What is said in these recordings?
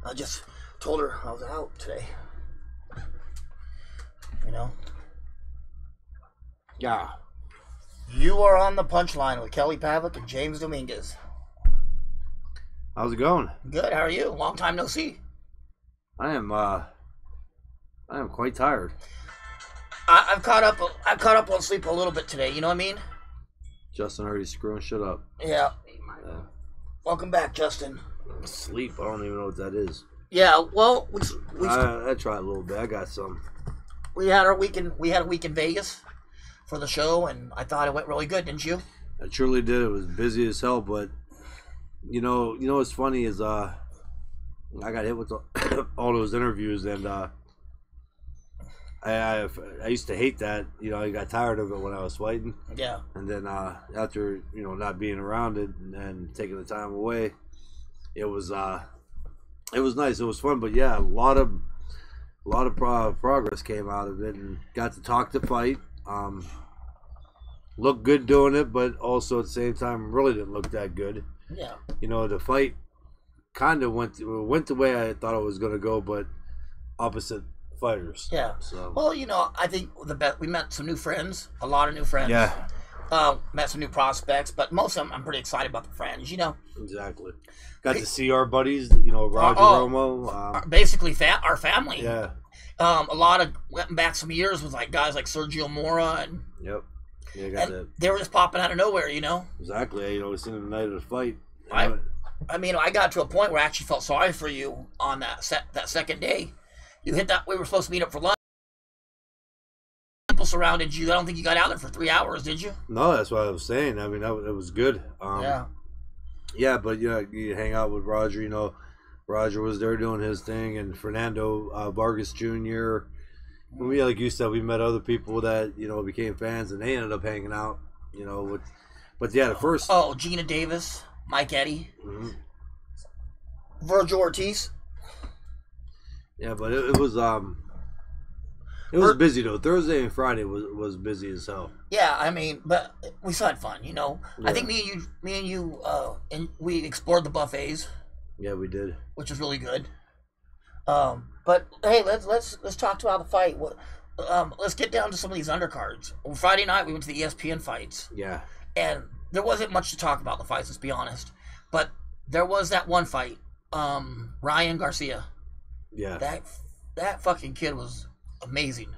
I just told her I was out today. You know? Yeah. You are on the punchline with Kelly Pavlik and James Dominguez. How's it going? Good. How are you? Long time no see. I am quite tired. I've caught up on sleep a little bit today. You know what I mean? Justin already screwing shit up. Yeah. Welcome back, Justin. Sleep. I don't even know what that is. Yeah. Well, I tried a little bit. I got some. We had a week in Vegas for the show, and I thought it went really good, didn't you? I truly did. It was busy as hell, but you know what's funny is I got hit with all those interviews, and I used to hate that. You know, I got tired of it when I was fighting. Yeah. And then after not being around it and taking the time away, it was nice. It was fun, but yeah, a lot of progress came out of it, and got to talk to fight. Looked good doing it, but also at the same time really didn't look that good. Yeah. You know, the fight kind of went the way I thought it was going to go, but opposite fighters. Yeah. So. Well, I think we met some new friends, a lot of new friends. Yeah. Met some new prospects, but most of them I'm pretty excited about the friends. Exactly. Got to see our buddies. Roger Romo. Basically, our family. Yeah. A lot of went back some years with guys like Sergio Mora and. Yep. Yeah, got that. They were just popping out of nowhere, Exactly. We seen them the night of the fight. I got to a point where I actually felt sorry for you on that second day. You hit that. We were supposed to meet up for lunch. People surrounded you. I don't think you got out there for 3 hours, did you? No, that's what I was saying. I mean, it was good. Yeah. Yeah, but you hang out with Roger. Roger was there doing his thing, and Fernando Vargas Jr. Like you said, we met other people that became fans, and they ended up hanging out. But yeah, the first. Oh, Gina Davis, Mike Eddy, Virgil Ortiz. Yeah, but it was busy though. Thursday and Friday was busy as hell. Yeah, but we still had fun. Yeah. I think me and you, and we explored the buffets. Yeah, we did, which was really good. But hey, let's talk about the fight. Let's get down to some of these undercards. Friday night we went to the ESPN fights. Yeah. And there wasn't much to talk about the fights. Let's be honest. But there was that one fight, Ryan Garcia. Yeah. That fucking kid was amazing.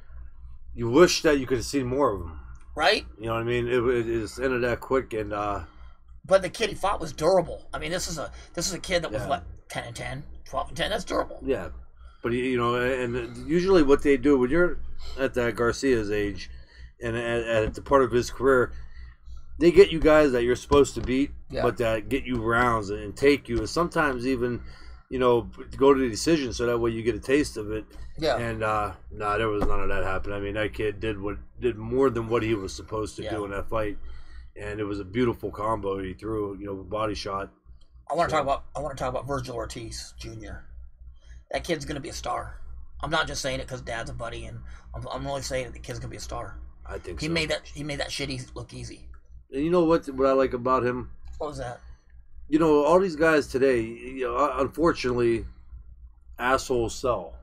You wish that you could have seen more of him. Right? You know what I mean? It just ended that quick, and. But the kid he fought was durable. I mean, this is a kid that was 10-10, 12-10. That's durable. Yeah, but and usually what they do when you're at that Garcia's age, and at the part of his career, they get you guys that you're supposed to beat, but that get you rounds and take you, and sometimes even go to the decision, so that way you get a taste of it. Yeah. And there was none of that happening. I mean, that kid did more than what he was supposed to do in that fight. And it was a beautiful combo he threw, body shot. I want to talk about Virgil Ortiz Jr. That kid's gonna be a star. I'm not just saying it because Dad's a buddy, and I'm really saying that the kid's gonna be a star. I think he made that shit look easy. And you know what I like about him? What was that? All these guys today, unfortunately, assholes sell.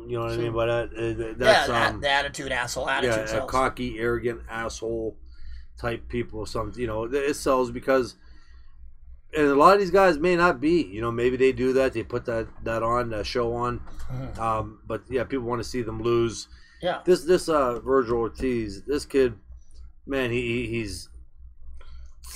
You know what I mean by that? That's the attitude, asshole attitude. Yeah, sells. A cocky, arrogant asshole type people. It sells because, and a lot of these guys may not be. Maybe they do that. They put that on, that show on. Mm-hmm. But yeah, people want to see them lose. Yeah. This Virgil Ortiz, this kid, man, he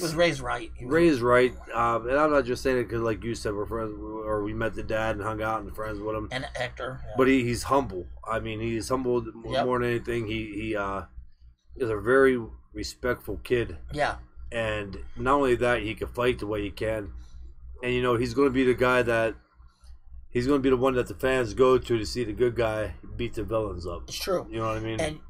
was raised right. Raised right. And I'm not just saying it because, like you said, we're friends, or we met the dad and hung out and friends with him. And Hector. Yeah. But he's humble. I mean, he's humble more than anything. He is a very respectful kid. Yeah. And not only that, he can fight the way he can. And, he's going to be the guy he's going to be the one that the fans go to see the good guy beat the villains up. It's true. You know what I mean? And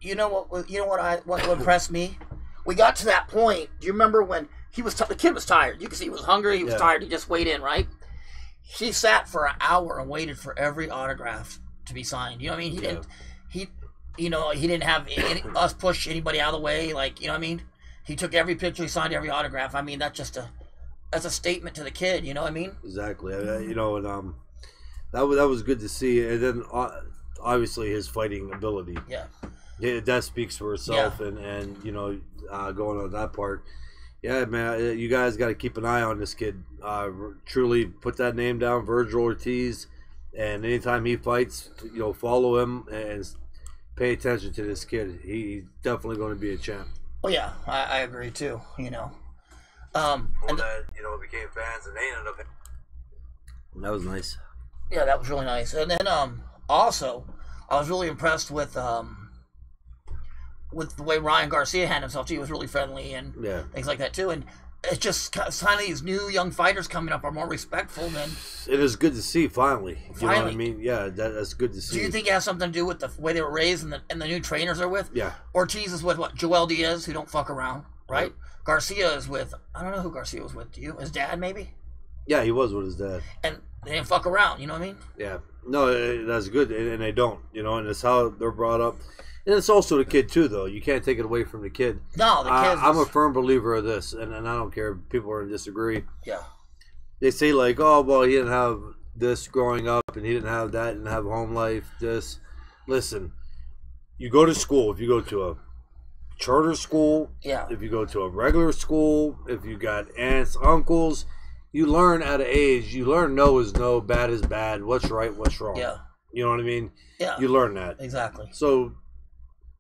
what impressed me? We got to that point. Do you remember when the kid was tired? You could see he was hungry. He was tired. He just weighed in, right? He sat for an hour and waited for every autograph to be signed. You know what I mean? He didn't have us push anybody out of the way. Like, you know what I mean? He took every picture. He signed every autograph. I mean, that's a statement to the kid. You know what I mean? Exactly. that was good to see. And then obviously his fighting ability. Yeah. That speaks for itself. Yeah. And you know, going on that part. Yeah, man, you guys got to keep an eye on this kid. Truly put that name down, Virgil Ortiz. And anytime he fights, you know, follow him and pay attention to this kid. He's definitely going to be a champ. Oh yeah, I agree too. You know, and that, you know, became fans and they ended up. That was nice. Yeah, that was really nice. And then also, I was really impressed with the way Ryan Garcia handled himself. He was really friendly and things like that too. And it's just kind of these new young fighters coming up are more respectful than. It is good to see finally. You know what I mean? Yeah, that's good to see. Do you think it has something to do with the way they were raised and the new trainers they're with? Yeah. Ortiz is with what? Joel Diaz, who don't fuck around, right? Garcia is with, I don't know who Garcia was with. Do you? His dad, maybe? Yeah, he was with his dad. And they didn't fuck around, you know what I mean? Yeah. No, that's good, and they don't, you know, and it's how they're brought up. And it's also the kid, too, though. You can't take it away from the kid. No, the kid. I'm a firm believer of this, and I don't care if people are going to disagree. Yeah. They say, like, oh, well, he didn't have this growing up, and he didn't have that, didn't have home life, this. Listen, you go to school. If you go to a charter school, if you go to a regular school, if you got aunts, uncles, you learn at an age. You learn no is no, bad is bad, what's right, what's wrong. Yeah. You know what I mean? Yeah. You learn that. Exactly. So,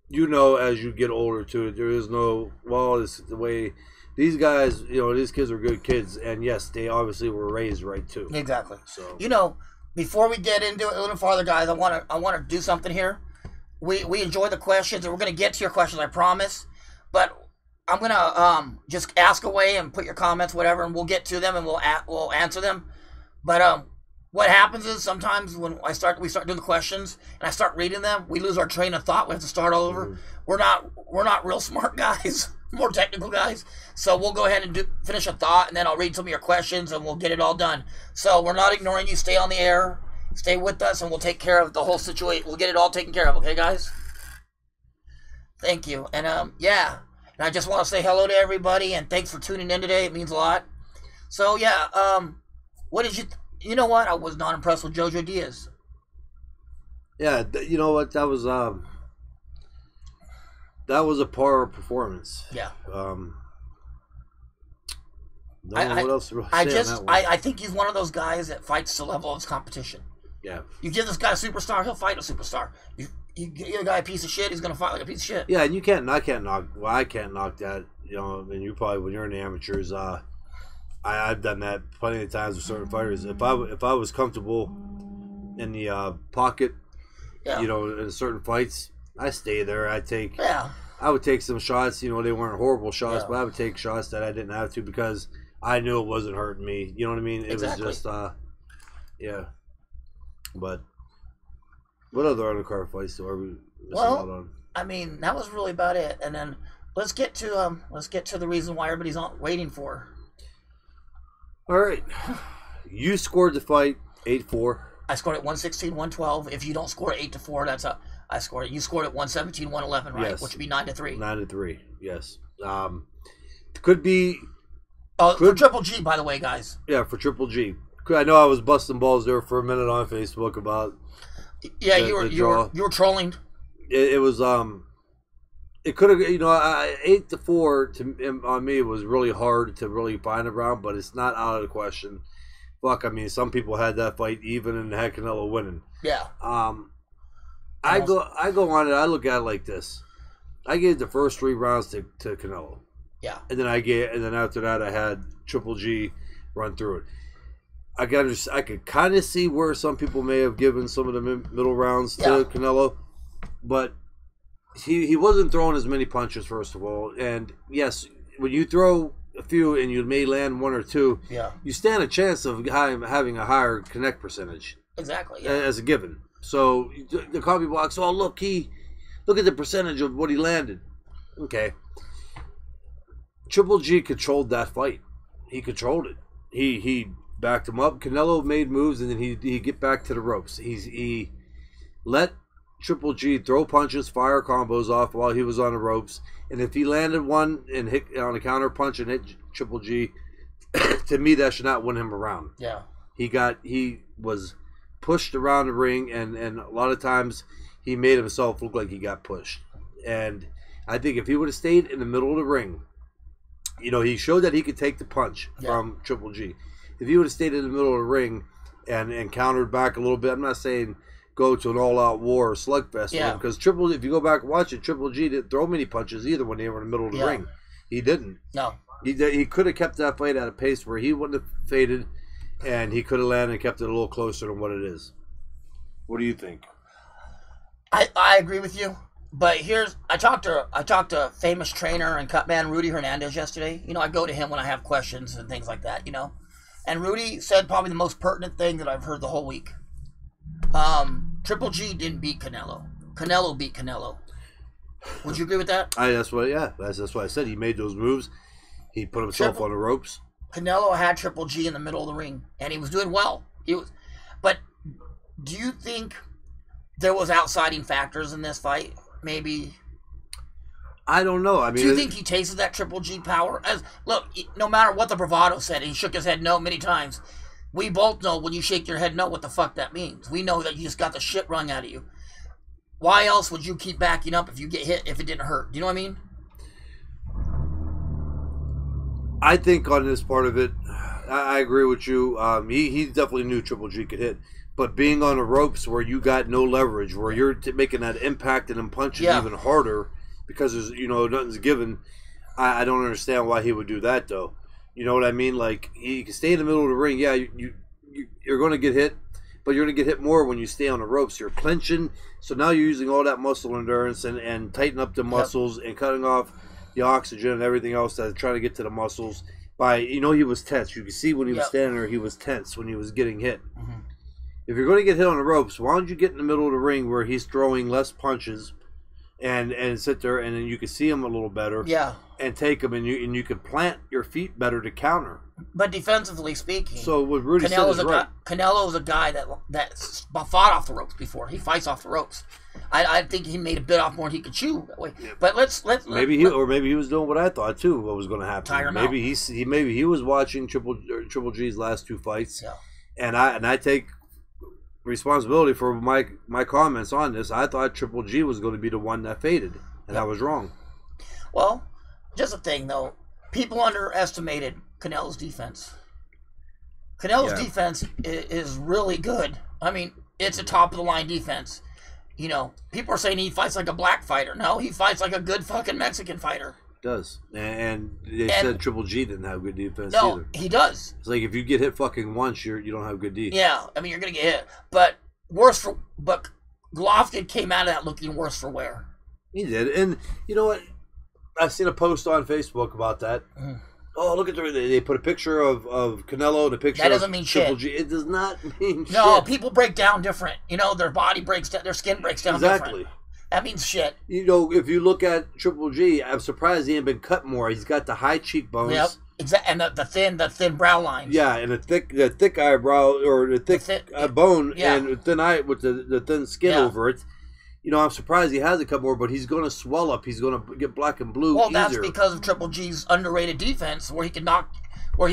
you know, as you get older, too, there is no, well, it's the way these guys, you know, these kids are good kids. And, yes, they obviously were raised right, too. Exactly. So, you know, before we get into it a little farther, guys, I want to do something here. We enjoy the questions, and we're going to get to your questions, I promise. But I'm going to just ask away and put your comments, whatever, and we'll get to them, and we'll answer them. But what happens is sometimes when we start doing the questions and I start reading them, we lose our train of thought. We have to start all over. Mm-hmm. We're not real smart guys, more technical guys. So we'll go ahead and finish a thought, and then I'll read some of your questions, and we'll get it all done. So we're not ignoring you. Stay on the air. Stay with us, and we'll take care of the whole situation. We'll get it all taken care of. Okay, guys? Thank you. And yeah. And I just want to say hello to everybody, and thanks for tuning in today. It means a lot. So yeah. What did you? You know what? I was not impressed with Jojo Diaz. Yeah, you know what? That was a poor performance. Yeah. Don't know what else to really say on that one. I think he's one of those guys that fights to the level of his competition. Yeah. You give this guy a superstar, he'll fight a superstar. You give a guy a piece of shit, he's gonna fight like a piece of shit. Yeah, and I can't knock that. You know, and you probably, when you're in the amateurs, I've done that plenty of times with certain fighters. If I was comfortable in the pocket, you know, in certain fights, I stay there. I would take some shots. You know, they weren't horrible shots, but I would take shots that I didn't have to because I knew it wasn't hurting me. You know what I mean? It was just, yeah. But what other undercard fights are we missing out on? I mean, that was really about it. And then let's get to the reason why everybody's waiting for. All right, you scored the fight 8-4. I scored it 116-112. If you don't score it 8-4, I scored it. You scored it 117-111, right? Yes. Which would be 9-3. 9-3, yes. Could be. For Triple G, by the way, guys. Yeah, for Triple G. I know I was busting balls there for a minute on Facebook about. Yeah, you were trolling. It was It could have, you know, 8-4 on me was really hard to really find around, but it's not out of the question. Fuck, I mean, some people had that fight even and had Canelo winning. Yeah. I go on it. I look at it like this. I gave the first 3 rounds to Canelo. Yeah. And then after that I had Triple G run through it. I could kind of see where some people may have given some of the middle rounds to Canelo, but he wasn't throwing as many punches, first of all. And yes, when you throw a few and you may land 1 or 2, you stand a chance of having a higher connect percentage. Exactly. Yeah. As a given. So the copy box, oh look at the percentage of what he landed. Okay. Triple G controlled that fight. He controlled it. He backed him up. Canelo made moves, and then he get back to the ropes. He let Triple G throw punches, fire combos off while he was on the ropes, and if he landed one and hit on a counter punch and hit Triple G, to me that should not win him a round. Yeah, he was pushed around the ring, and a lot of times he made himself look like he got pushed. And I think if he would have stayed in the middle of the ring, you know, he showed that he could take the punch from Triple G. If he would have stayed in the middle of the ring and countered back a little bit, I'm not saying go to an all-out war or slugfest, because if you go back and watch it, Triple G didn't throw many punches either when they were in the middle of the ring. He didn't. No. He could have kept that fight at a pace where he wouldn't have faded, and he could have landed and kept it a little closer than what it is. What do you think? I agree with you, but I talked to famous trainer and cut man Rudy Hernandez yesterday. You know, I go to him when I have questions and things like that, you know. And Rudy said probably the most pertinent thing that I've heard the whole week. Triple G didn't beat Canelo. Canelo beat Canelo. Would you agree with that? That's what I said. He made those moves. He put himself on the ropes. Canelo had Triple G in the middle of the ring, and he was doing well. But do you think there was outsiding factors in this fight? Maybe. I don't know. I mean, do you think he tasted that Triple G power? Look, no matter what the bravado said, he shook his head no many times. We both know when you shake your head no what the fuck that means. We know that you just got the shit wrung out of you. Why else would you keep backing up if you get hit, if it didn't hurt? Do you know what I mean? I think on this part of it, I agree with you. He definitely knew Triple G could hit. But being on the ropes where you got no leverage, where you're making that impact and then punching even harder because there's, you know, nothing's given, I don't understand why he would do that, though. You know what I mean? Like, you can stay in the middle of the ring. Yeah, you're going to get hit, but you're going to get hit more when you stay on the ropes. You're clinching, so now you're using all that muscle endurance and tighten up the muscles and cutting off the oxygen and everything else that's trying to get to the muscles. He was tense. You can see when he was standing there, he was tense when he was getting hit. Mm-hmm. If you're going to get hit on the ropes, why don't you get in the middle of the ring where he's throwing less punches and sit there, and then you can see him a little better. Yeah. And take him, and you can plant your feet better to counter. But defensively speaking, so what Rudy said is right. Canelo's a guy that fought off the ropes before. He fights off the ropes. I think he made a bit off more than he could chew that way. Yeah. But maybe he was doing what I thought too. What was going to happen? Maybe he was watching Triple G's last two fights. Yeah. And I take responsibility for my comments on this. I thought Triple G was going to be the one that faded, and I was wrong. Well, just a thing though, people underestimated Canelo's defense. Canelo's defense is really good. I mean, it's a top of the line defense. You know, people are saying he fights like a black fighter. No, he fights like a good fucking Mexican fighter. Does. And they said Triple G didn't have good defense either. No, he does. It's like if you get hit fucking once, you don't have good defense. Yeah, I mean, you're going to get hit. But Golovkin came out of that looking worse for wear. He did. And you know what? I've seen a post on Facebook about that. Mm. Oh, look at they put a picture of Canelo and a picture of Triple G. It does not mean shit. No, people break down different. You know, their body breaks down, their skin breaks down different. That means shit. You know, if you look at Triple G, I'm surprised he ain't been cut more. He's got the high cheekbones. Yep, exactly, and the thin brow lines. Yeah, and the thick eyebrow or the thick bone and the thin eye with the thin skin over it. You know, I'm surprised he has a cut more, but he's going to swell up. He's going to get black and blue. Well, that's because of Triple G's underrated defense, where he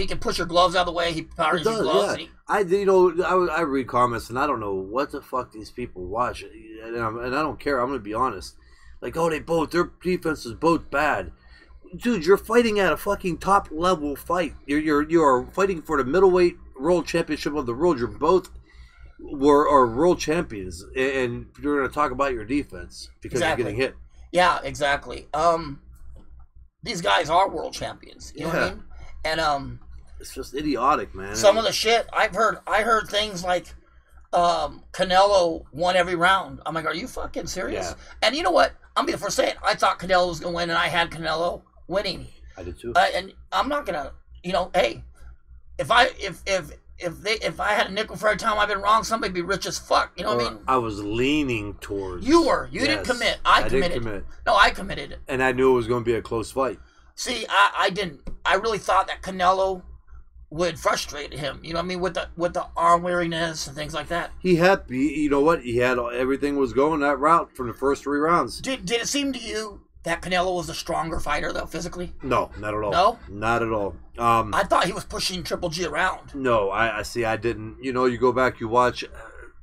can push your gloves out of the way. He powers your gloves. Yeah. I read comments, and I don't know what the fuck these people watch, and I don't care. I'm going to be honest. Like, their defense is both bad. Dude, you're fighting at a fucking top level fight. You're fighting for the middleweight world championship of the world. You're both are world champions, and you're going to talk about your defense because you're getting hit. Yeah, exactly. These guys are world champions. You know what I mean? And it's just idiotic, man. Some of the shit I heard things like Canelo won every round. I'm like, are you fucking serious? Yeah. And you know what? I'm be the first to say it. I thought Canelo was going to win, and I had Canelo winning. I did too. And I'm not gonna, hey, if I had a nickel for every time I've been wrong, somebody'd be rich as fuck. You know what I mean? I was leaning towards. You were. You didn't commit. I committed. Didn't commit. No, I committed. And I knew it was going to be a close fight. See, I didn't. I really thought that Canelo would frustrate him. You know what I mean? With the arm weariness and things like that. You know what? He had everything was going that route from the first 3 rounds. Did it seem to you that Canelo was the stronger fighter, though, physically? No, not at all. No? Not at all. I thought he was pushing Triple G around. No, I didn't. You know, you go back, you watch.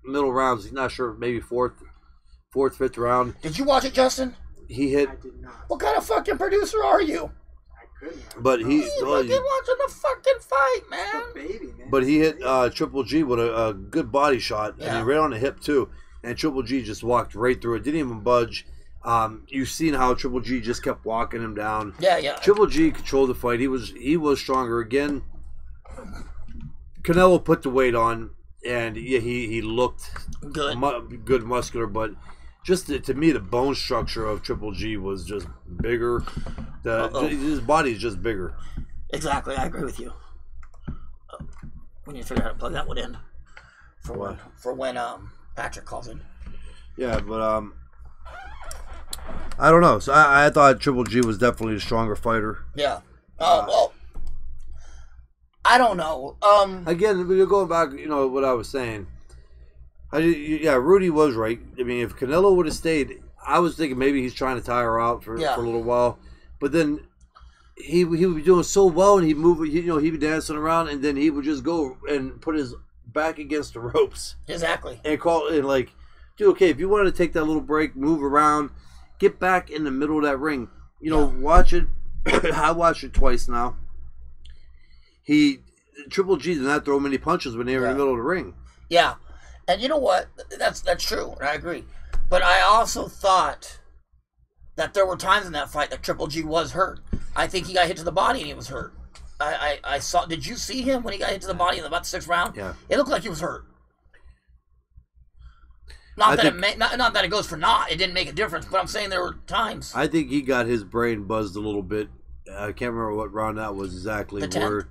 middle rounds. He's not sure, maybe fourth, fifth round. Did you watch it, Justin? He hit. I did not. What kind of fucking producer are you? I couldn't. But he. You fucking watching the fucking fight, man. Baby, man. But he hit Triple G with a good body shot, and he ran on the hip too. And Triple G just walked right through it, didn't even budge. You've seen how Triple G just kept walking him down. Yeah. Triple G controlled the fight. He was stronger again. Canelo put the weight on, and he looked good muscular, but just to me, the bone structure of Triple G was just bigger. His body is just bigger. Exactly, I agree with you. We need to figure out how to plug that one in for when Patrick calls in. Yeah, but I don't know. So I thought Triple G was definitely a stronger fighter. Yeah. Well, I don't know. Again, we're going back. You know what I was saying. Rudy was right. I mean, if Canelo would have stayed, I was thinking maybe he's trying to tire her out for a little while. But then he would be doing so well, and he'd be dancing around, and then he would just go and put his back against the ropes. Exactly. And call it like, dude, okay, if you wanted to take that little break, move around, get back in the middle of that ring. Watch it. I watched it twice now. Triple G did not throw many punches when they were in the middle of the ring. Yeah. And you know what? That's true. I agree. But I also thought that there were times in that fight that Triple G was hurt. I think he got hit to the body and he was hurt. I saw. Did you see him when he got hit to the body in about the 6th round? Yeah. It looked like he was hurt. Not that it goes for naught. It didn't make a difference. But I'm saying there were times. I think he got his brain buzzed a little bit. I can't remember what round that was exactly. The 10th?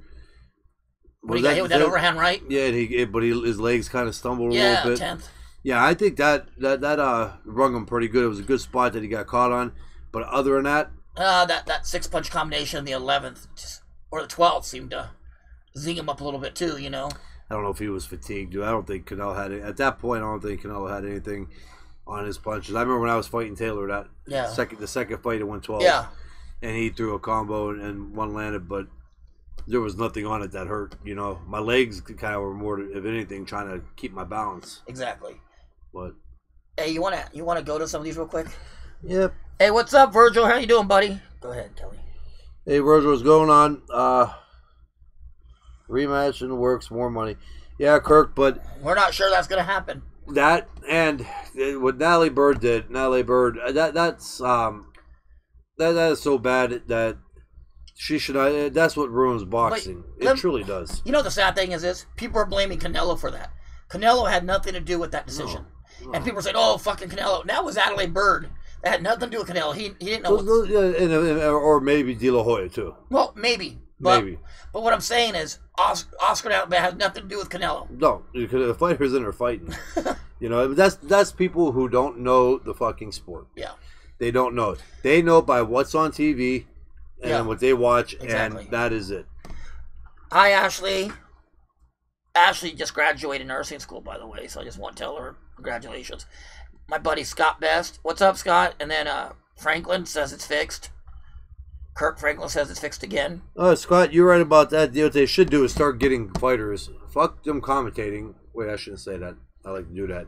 When he got hit with that overhand right? Yeah, his legs kind of stumbled a little bit. Yeah, 10th. Yeah, I think that rung him pretty good. It was a good spot that he got caught on. But other than that... that 6-punch combination in the 11th or the 12th seemed to zing him up a little bit too, I don't know if he was fatigued, dude. I don't think Canelo had it. At that point, I don't think Canelo had anything on his punches. I remember when I was fighting Taylor, the second fight at 112. Yeah. And he threw a combo and one landed, but there was nothing on it that hurt. My legs kind of were more, if anything, trying to keep my balance. Exactly. But hey, you wanna go to some of these real quick? Yep. Hey, what's up, Virgil? How you doing, buddy? Go ahead, Kelly. Hey, Virgil, what's going on? Rematch in the works, more money. Yeah, Kirk, but we're not sure that's gonna happen. That and what Natalie Bird did, that is so bad that she should. That's what ruins boxing. It truly does. The sad thing is this: people are blaming Canelo for that. Canelo had nothing to do with that decision. No. And people said, "Oh, fucking Canelo." That was Adelaide Bird. That had nothing to do with Canelo. He didn't know. Or maybe De La Hoya too. Well, maybe. But what I'm saying is, Oscar has nothing to do with Canelo. No, because the fighters in there fighting. That's people who don't know the fucking sport. Yeah. They don't know it. They know by what's on TV and what they watch, and that is it. Hi, Ashley. Ashley just graduated nursing school, by the way, so I just want to tell her congratulations. My buddy Scott Best. What's up, Scott? And then Franklin says it's fixed. Kirk Franklin says it's fixed again. Oh, Scott, you're right about that. What they should do is start getting fighters. Fuck them commentating. Wait, I shouldn't say that. I like to do that.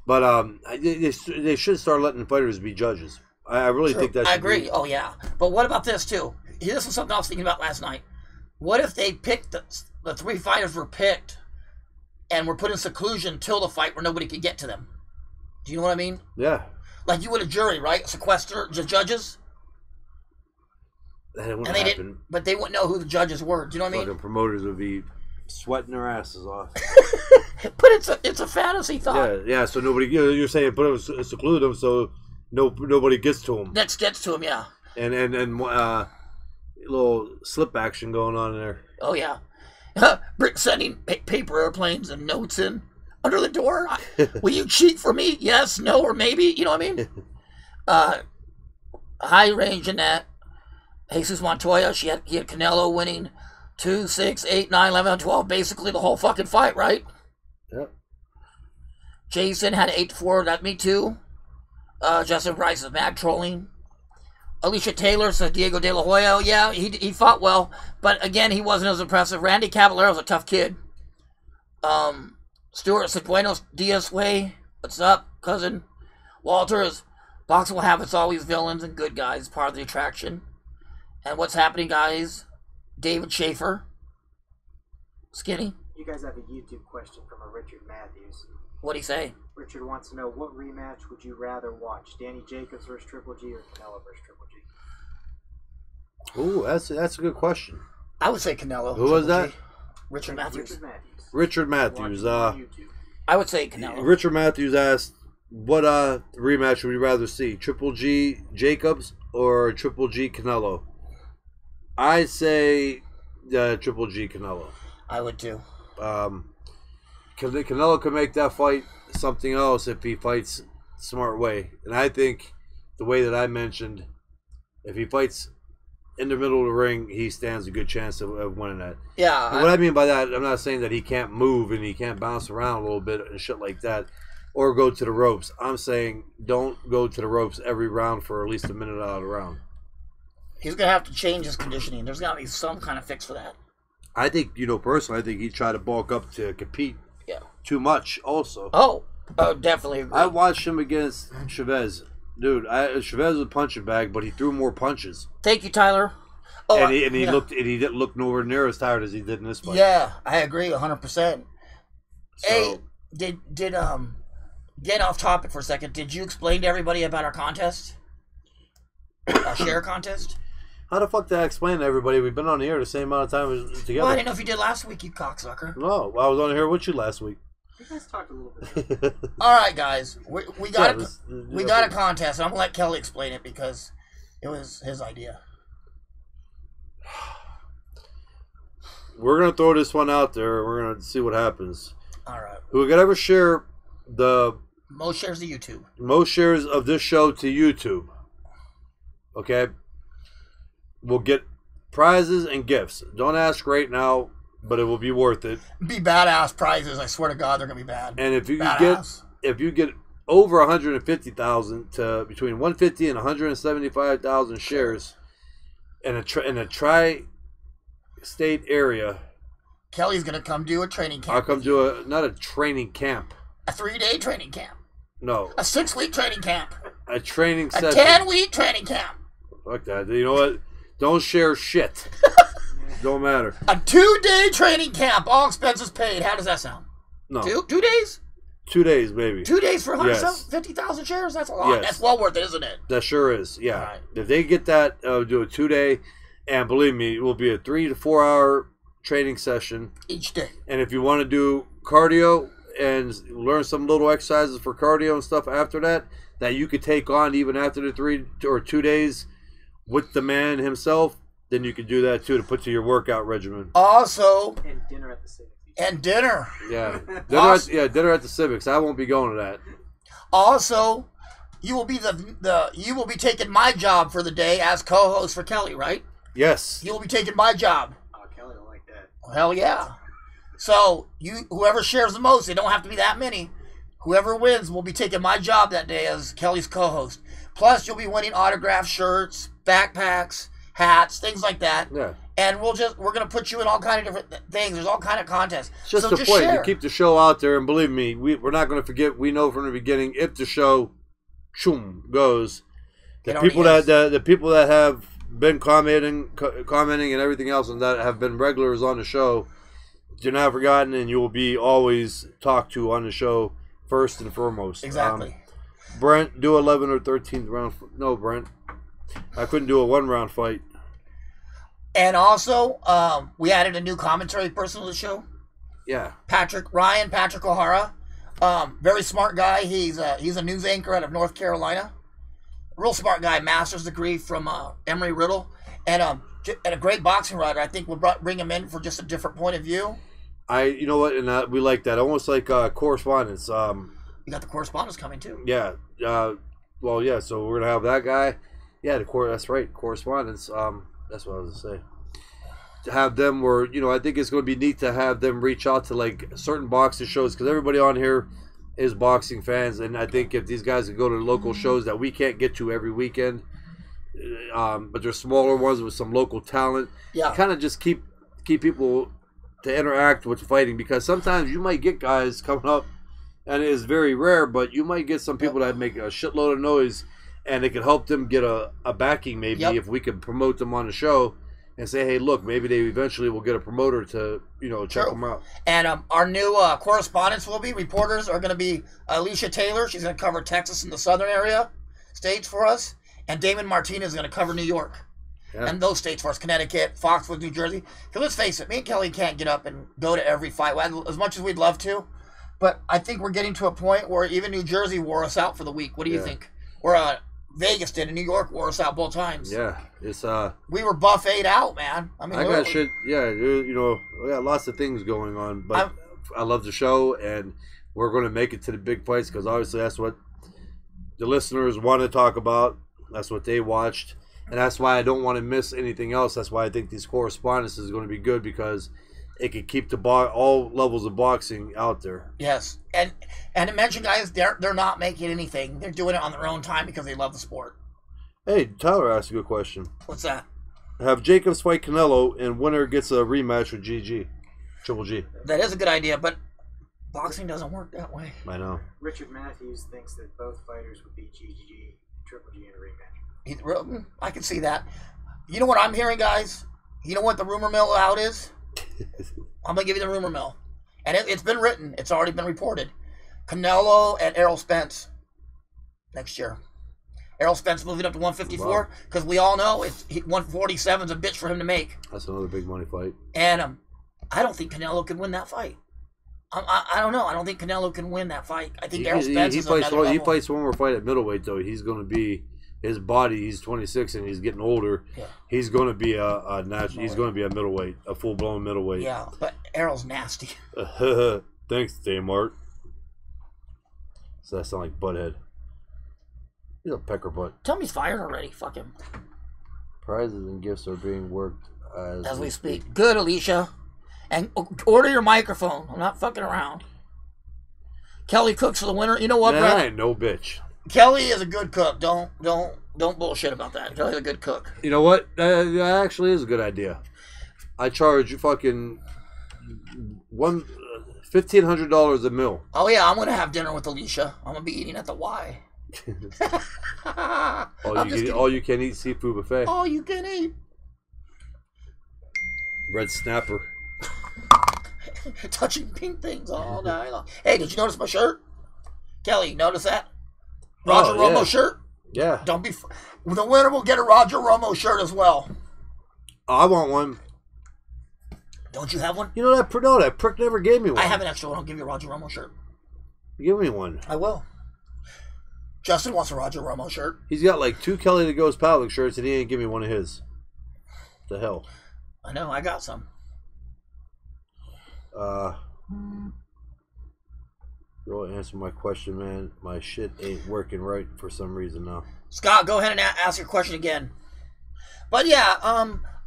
But they should start letting fighters be judges. I really think that should I agree. Oh, yeah. But what about this, too? This was something I was thinking about last night. What if they picked the 3 fighters were picked and were put in seclusion till the fight where nobody could get to them? Do you know what I mean? Yeah. Like you would a jury, right? Sequester the judges. That wouldn't happen. But they wouldn't know who the judges were. Do you know what I mean? The promoters would be sweating their asses off. But it's a fantasy thought. Yeah. So nobody, you're saying seclude them so nobody gets to them. That gets to them, yeah. And little slip action going on there. Oh yeah, sending paper airplanes and notes in under the door. Will you cheat for me? Yes, no, or maybe. You know what I mean? High range in that. Jesus Montoya, he had Canelo winning 2, 6, 8, 9, 11, 12, basically the whole fucking fight, right? Yep. Jason had 8-4, that me too. Justin Price is mad trolling. Alicia Taylor says Diego De La Hoya. Yeah, he fought well, but again, he wasn't as impressive. Randy Cavaliero's a tough kid. Stuart said, Buenos Dias, Way. What's up, cousin? Walter is, boxing will have its always villains and good guys, part of the attraction. And what's happening, guys? David Schaefer. Skinny. You guys have a YouTube question from a Richard Matthews. What'd he say? Richard wants to know, what rematch would you rather watch? Danny Jacobs versus Triple G or Canelo versus Triple G? Ooh, that's a good question. I would say Canelo. Who was that? Richard Matthews. Richard Matthews. I would say Canelo. Richard Matthews asked, what rematch would you rather see? Triple G Jacobs or Triple G Canelo? I say Triple G Canelo. I would too. Canelo could make that fight something else if he fights smart way. And I think the way that I mentioned, if he fights in the middle of the ring, he stands a good chance of winning that. Yeah. What I mean by that, I'm not saying that he can't move and he can't bounce around a little bit and shit like that, or go to the ropes. I'm saying don't go to the ropes every round for at least a minute out of the round. He's going to have to change his conditioning. There's got to be some kind of fix for that. I think, personally, I think he tried to bulk up to compete too much also. Oh, definitely agree. I watched him against Chavez. Dude, Chavez was a punching bag, but he threw more punches. Thank you, Tyler. Oh, and he didn't look nowhere near as tired as he did in this fight. Yeah, I agree 100%. So, hey, did get off topic for a second. Did you explain to everybody about our contest? Our share contest? How the fuck did I explain to everybody? We've been on the air the same amount of time as together. Well, I didn't know if you did last week, you cocksucker. No, I was on here with you last week. You guys talked a little bit. All right, guys, we got a contest, and I'm gonna let Kelly explain it because it was his idea. We're gonna throw this one out there. We're gonna see what happens. All right. Who could ever share the most shares to YouTube? Most shares of this show to YouTube. Okay. We'll get prizes and gifts. Don't ask right now, but it will be worth it. Be badass prizes. I swear to God, they're gonna be bad. And if you get over 150,000 to between 150 and 175,000 shares in a tri-state area, Kelly's gonna come do a training camp. I'll come do not a training camp. A 3-day training camp. No. A 6-week training camp. A training session. A 10-week training camp. Fuck that. You know what? Don't share shit. Don't matter. A 2-day training camp, all expenses paid. How does that sound? No. 2 days? 2 days, baby. 2 days for 150,000 shares? That's a lot. Yes. That's well worth it, isn't it? That sure is. Yeah. Right. If they get that, do a 2-day, and believe me, it will be a 3 to 4 hour training session each day. And if you want to do cardio and learn some little exercises for cardio and stuff after that you could take on even after the 3 or 2 days with the man himself, then you could do that too to put to your workout regimen. Also, and dinner at the Civics. And dinner. Yeah, dinner at the Civics. I won't be going to that. Also, you will be you will be taking my job for the day as co-host for Kelly, right? Yes. You will be taking my job. Oh, Kelly will like that. Hell yeah. So whoever shares the most, they don't have to be that many. Whoever wins will be taking my job that day as Kelly's co-host. Plus, you'll be winning autographed shirts, backpacks, hats, things like that. Yeah. And we're gonna put you in all kind of different things. There's all kind of contests. Just the point to keep the show out there, and believe me, we're not gonna forget. We know from the beginning if the show, goes, the people that have been commenting and everything else, and that have been regulars on the show, you're not forgotten, and you will be always talked to on the show first and foremost. Exactly. Brent, do 11 or 13th round. No, Brent, I couldn't do a 1-round fight. And also, we added a new commentary person to the show. Yeah. Patrick O'Hara. Very smart guy. He's a news anchor out of North Carolina. Real smart guy, master's degree from Emory-Riddle. And a great boxing writer. I think we'll bring him in for just a different point of view. You know what, and we like that. Almost like correspondence. You got the correspondence coming too. Yeah. Well, yeah, so we're going to have that guy. Yeah, that's right, correspondence. That's what I was going to say. To have them where, I think it's going to be neat to have them reach out to, like, certain boxing shows, because everybody on here is boxing fans, and I think if these guys could go to local shows that we can't get to every weekend, but they're smaller ones with some local talent, kind of just keep people to interact with fighting, because sometimes you might get guys coming up, and it is very rare, but you might get some people that make a shitload of noise, and it can help them get a backing maybe if we can promote them on the show and say, hey, look, maybe they eventually will get a promoter to, check them out. And our new correspondents reporters are going to be Alicia Taylor. She's going to cover Texas and the southern area states for us. And Damon Martinez is going to cover New York. Yeah. And those states for us, Connecticut, Foxwood, New Jersey. Because let's face it, me and Kelly can't get up and go to every fight as much as we'd love to. But I think we're getting to a point where even New Jersey wore us out for the week. What do you think? Or Vegas did, and New York wore us out both times. Yeah, it's we were buffeted out, man. I mean, I got shit. Yeah, I got lots of things going on, but I love the show, and we're going to make it to the big fights because obviously that's what the listeners want to talk about. That's what they watched, and that's why I don't want to miss anything else. That's why I think these correspondence is going to be good because it could keep all levels of boxing out there. Yes, and to mention, guys, they're not making anything. They're doing it on their own time because they love the sport. Hey, Tyler asked a good question. What's that? Have Jacobs fight Canelo, and winner gets a rematch with Triple G. That is a good idea, but boxing doesn't work that way. I know. Richard Matthews thinks that both fighters would beat GG, Triple G in a rematch. I can see that. You know what I'm hearing, guys? You know what the rumor mill out is? I'm going to give you the rumor mill. And it's been written. It's already been reported. Canelo and Errol Spence next year. Errol Spence moving up to 154 because we all know 147 is a bitch for him to make. That's another big money fight. And I don't think Canelo can win that fight. I don't know. I don't think Canelo can win that fight. I think Errol Spence is another level. He fights one more fight at middleweight, though. He's going to be... His body, he's 26 and he's getting older. Yeah. He's going to be a natural. He's going to be a middleweight, a full blown middleweight. Yeah, but Errol's nasty. Thanks, Daymart. So that sound like Butthead. He's a pecker butt. Tell me he's fired already. Fuck him. Prizes and gifts are being worked as we speak. Good, Alicia. And order your microphone. I'm not fucking around. Kelly cooks for the winner. You know what, Brad? I ain't no bitch. Kelly is a good cook. Don't bullshit about that. Kelly's a good cook. You know what? That actually is a good idea. I charge fucking $1,500 a meal. Oh yeah, I'm gonna have dinner with Alicia. I'm gonna be eating at the Y. all you can eat seafood buffet. All you can eat. Red snapper. Touching pink things all night long. Hey, did you notice my shirt? Kelly, you notice that? Roger Romo shirt? Yeah. Don't be... The winner will get a Roger Romo shirt as well. I want one. Don't you have one? You know that prick never gave me one. I have an extra one. I'll give you a Roger Romo shirt. Give me one. I will. Justin wants a Roger Romo shirt. He's got like 2 Kelly to Go's Pavlik shirts and he ain't give me one of his. What the hell? I know. I got some. Go answer my question, man. My shit ain't working right for some reason now. Scott, go ahead and ask your question again. But yeah,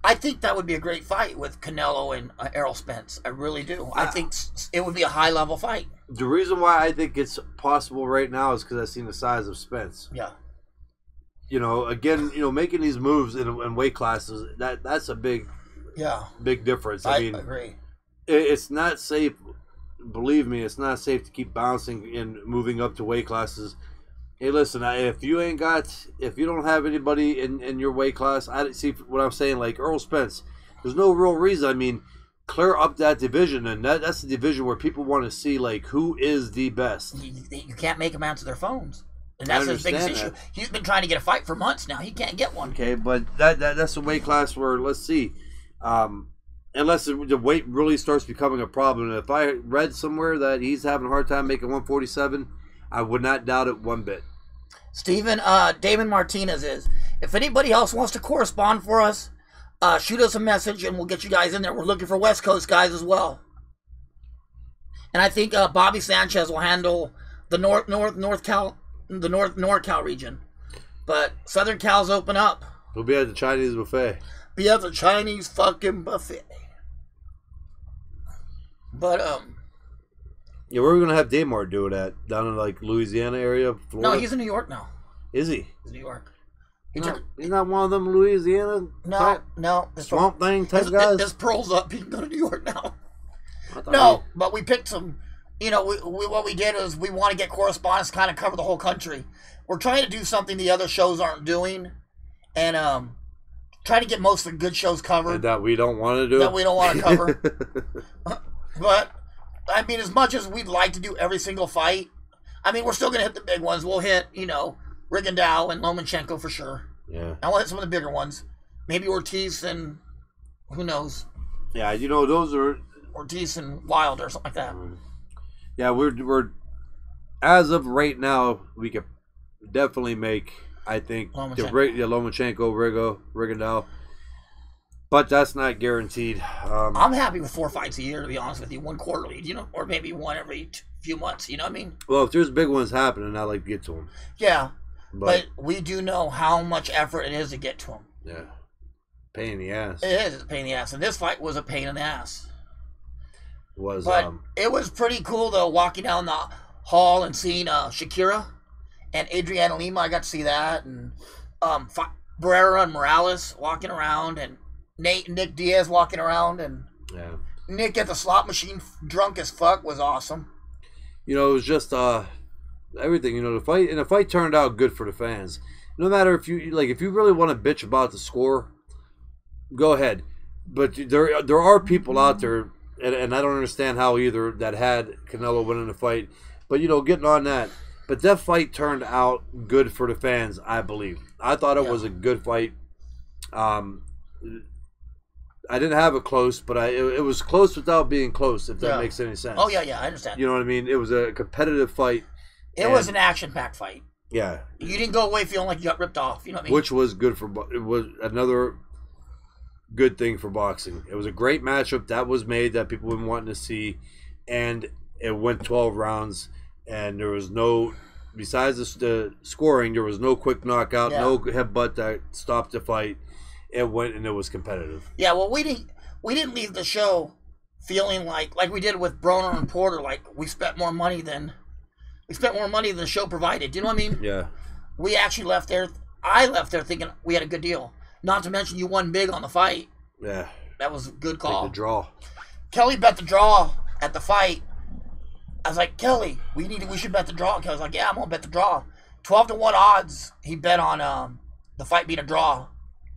I think that would be a great fight with Canelo and Errol Spence. I really do. I think it would be a high-level fight. The reason why I think it's possible right now is because I've seen the size of Spence. Yeah. Again, making these moves in weight classes, that's a big difference. I mean, agree. It's not safe. Believe me, it's not safe to keep bouncing and moving up to weight classes. Hey, listen, if you don't have anybody in your weight class, I see what I'm saying. Like Errol Spence, there's no real reason. I mean, clear up that division, and that's the division where people want to see like who is the best. You can't make them answer their phones, and that's his biggest issue. He's been trying to get a fight for months now. He can't get one. Okay, but that's a weight class where let's see. Unless the weight really starts becoming a problem. And if I read somewhere that he's having a hard time making 147, I would not doubt it one bit. Steven, Damon Martinez is. If anybody else wants to correspond for us, shoot us a message and we'll get you guys in there. We're looking for West Coast guys as well. And I think Bobby Sanchez will handle the NorCal region. But Southern Cal's open up. We'll be at the Chinese buffet. Be at the Chinese fucking buffet. But yeah, where are we gonna have Daymar do it at? Down in like Louisiana area, Florida? No, he's in New York now. Is he? He's in New York. He's not one of them Louisiana no swamp thing type guys. His pearls up. He can go to New York now. No, but we picked some. You know, what we did is we want to get correspondents to kind of cover the whole country. We're trying to do something the other shows aren't doing, and try to get most of the good shows covered. And that we don't want to do. That we don't want to cover. But I mean, as much as we'd like to do every single fight, I mean, we're still going to hit the big ones. We'll hit, Rigondeaux and Lomachenko for sure. Yeah. And we'll hit some of the bigger ones. Maybe Ortiz and who knows. Yeah, those are Ortiz and Wilder or something like that. Yeah, we're as of right now, we could definitely make, I think, Lomachenko, Rigondeaux. But that's not guaranteed. I'm happy with 4 fights a year, to be honest with you. One quarterly, or maybe one every few months. You know what I mean? Well, if there's big ones happening, I like to get to them. Yeah, but we do know how much effort it is to get to them. Yeah, pain in the ass. It is a pain in the ass, and this fight was a pain in the ass. But it was pretty cool though, walking down the hall and seeing Shakira and Adriana Lima. I got to see that, and Barrera and Morales walking around, and Nick Diaz walking around, and Nick at the slot machine, drunk as fuck, was awesome. It was just everything. The fight turned out good for the fans. No matter if you really want to bitch about the score, go ahead. But there are people out there. And I don't understand how either that had Canelo winning the fight. But, getting on that. But that fight turned out good for the fans, I believe. I thought it was a good fight. I didn't have it close, but it was close without being close, if that makes any sense. Oh, yeah, I understand. You know what I mean? It was a competitive fight. It was an action-packed fight. Yeah. You didn't go away feeling like you got ripped off, you know what I mean? Which was good it was another good thing for boxing. It was a great matchup that was made that people been wanting to see, and it went 12 rounds, and there was no, besides the scoring, there was no quick knockout, no headbutt that stopped the fight. It went and it was competitive. Yeah, well, we didn't leave the show feeling like we did with Broner and Porter, like we spent more money than the show provided. Do you know what I mean? Yeah. We actually left there. I left there thinking we had a good deal. Not to mention you won big on the fight. Yeah. That was a good call. Take the draw. Kelly bet the draw at the fight. I was like, Kelly, we should bet the draw. Kelly's like, yeah, I'm gonna bet the draw. 12-1 odds. He bet on the fight being a draw,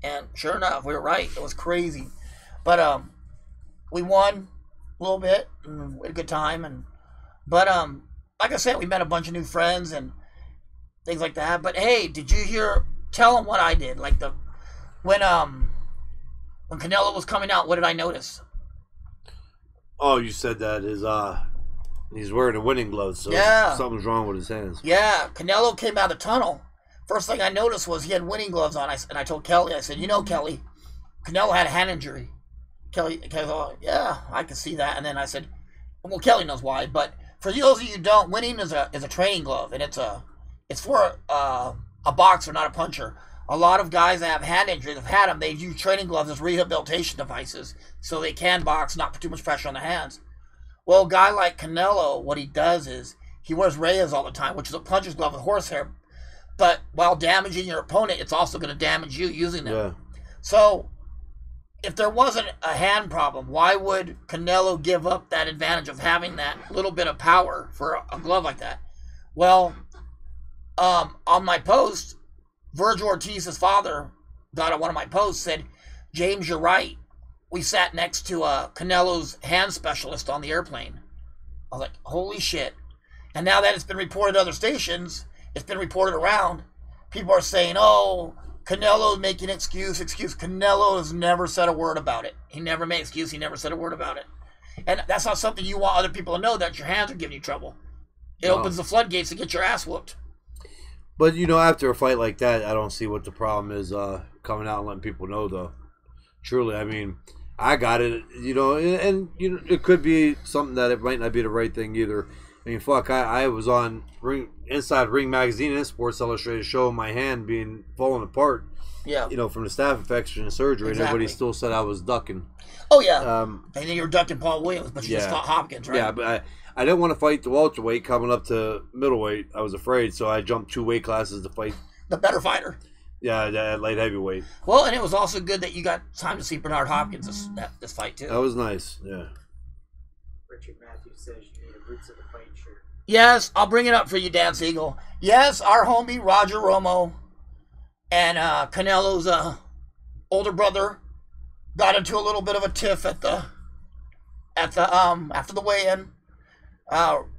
and sure enough, we were right. It was crazy, but we won a little bit. And we had a good time, but like I said, we met a bunch of new friends and things like that. But hey, did you hear? Tell them what I did. Like when Canelo was coming out, what did I notice? Oh, you said that he's wearing the winning gloves, so something's wrong with his hands. Yeah, Canelo came out of the tunnel. First thing I noticed was he had winning gloves on. And I told Kelly, I said, Kelly, Canelo had a hand injury. Kelly, oh, yeah, I can see that. And then I said, well, Kelly knows why. But for those of you who don't, winning is a training glove, and it's for a boxer, not a puncher. A lot of guys that have hand injuries have had them. They use training gloves as rehabilitation devices so they can box, not put too much pressure on their hands. Well, a guy like Canelo, what he does is he wears Reyes all the time, which is a puncher's glove with horsehair. But while damaging your opponent, it's also going to damage you using them. Yeah. So if there wasn't a hand problem, why would Canelo give up that advantage of having that little bit of power for a glove like that? Well, on my post, Virgil Ortiz's father got on one of my posts, said, James, you're right. We sat next to Canelo's hand specialist on the airplane. I was like, holy shit. And now that it's been reported to other stations, it's been reported around, people are saying, oh, Canelo's making excuse. Canelo has never said a word about it. He never made excuse. He never said a word about it. And that's not something you want other people to know, that your hands are giving you trouble. It opens the floodgates to get your ass whooped. But, after a fight like that, I don't see what the problem is coming out and letting people know, though. Truly, I mean, I got it, and it could be something that it might not be the right thing either. I mean, fuck, I was on Inside Ring Magazine and Sports Illustrated showing my hand being falling apart. Yeah. From the staph infection and surgery, and everybody still said I was ducking. Oh, yeah. And then you were ducking Paul Williams, but you just fought Hopkins, right? Yeah, but I didn't want to fight the welterweight coming up to middleweight. I was afraid, so I jumped 2 weight classes to fight the better fighter. Yeah, at light heavyweight. Well, and it was also good that you got time to see Bernard Hopkins this fight, too. That was nice, yeah. Richard Matthews says you need a Roots of the Fight shirt. Yes, I'll bring it up for you, Dan Siegel. Yes, our homie Roger Romo and Canelo's older brother got into a little bit of a tiff at the after the weigh-in.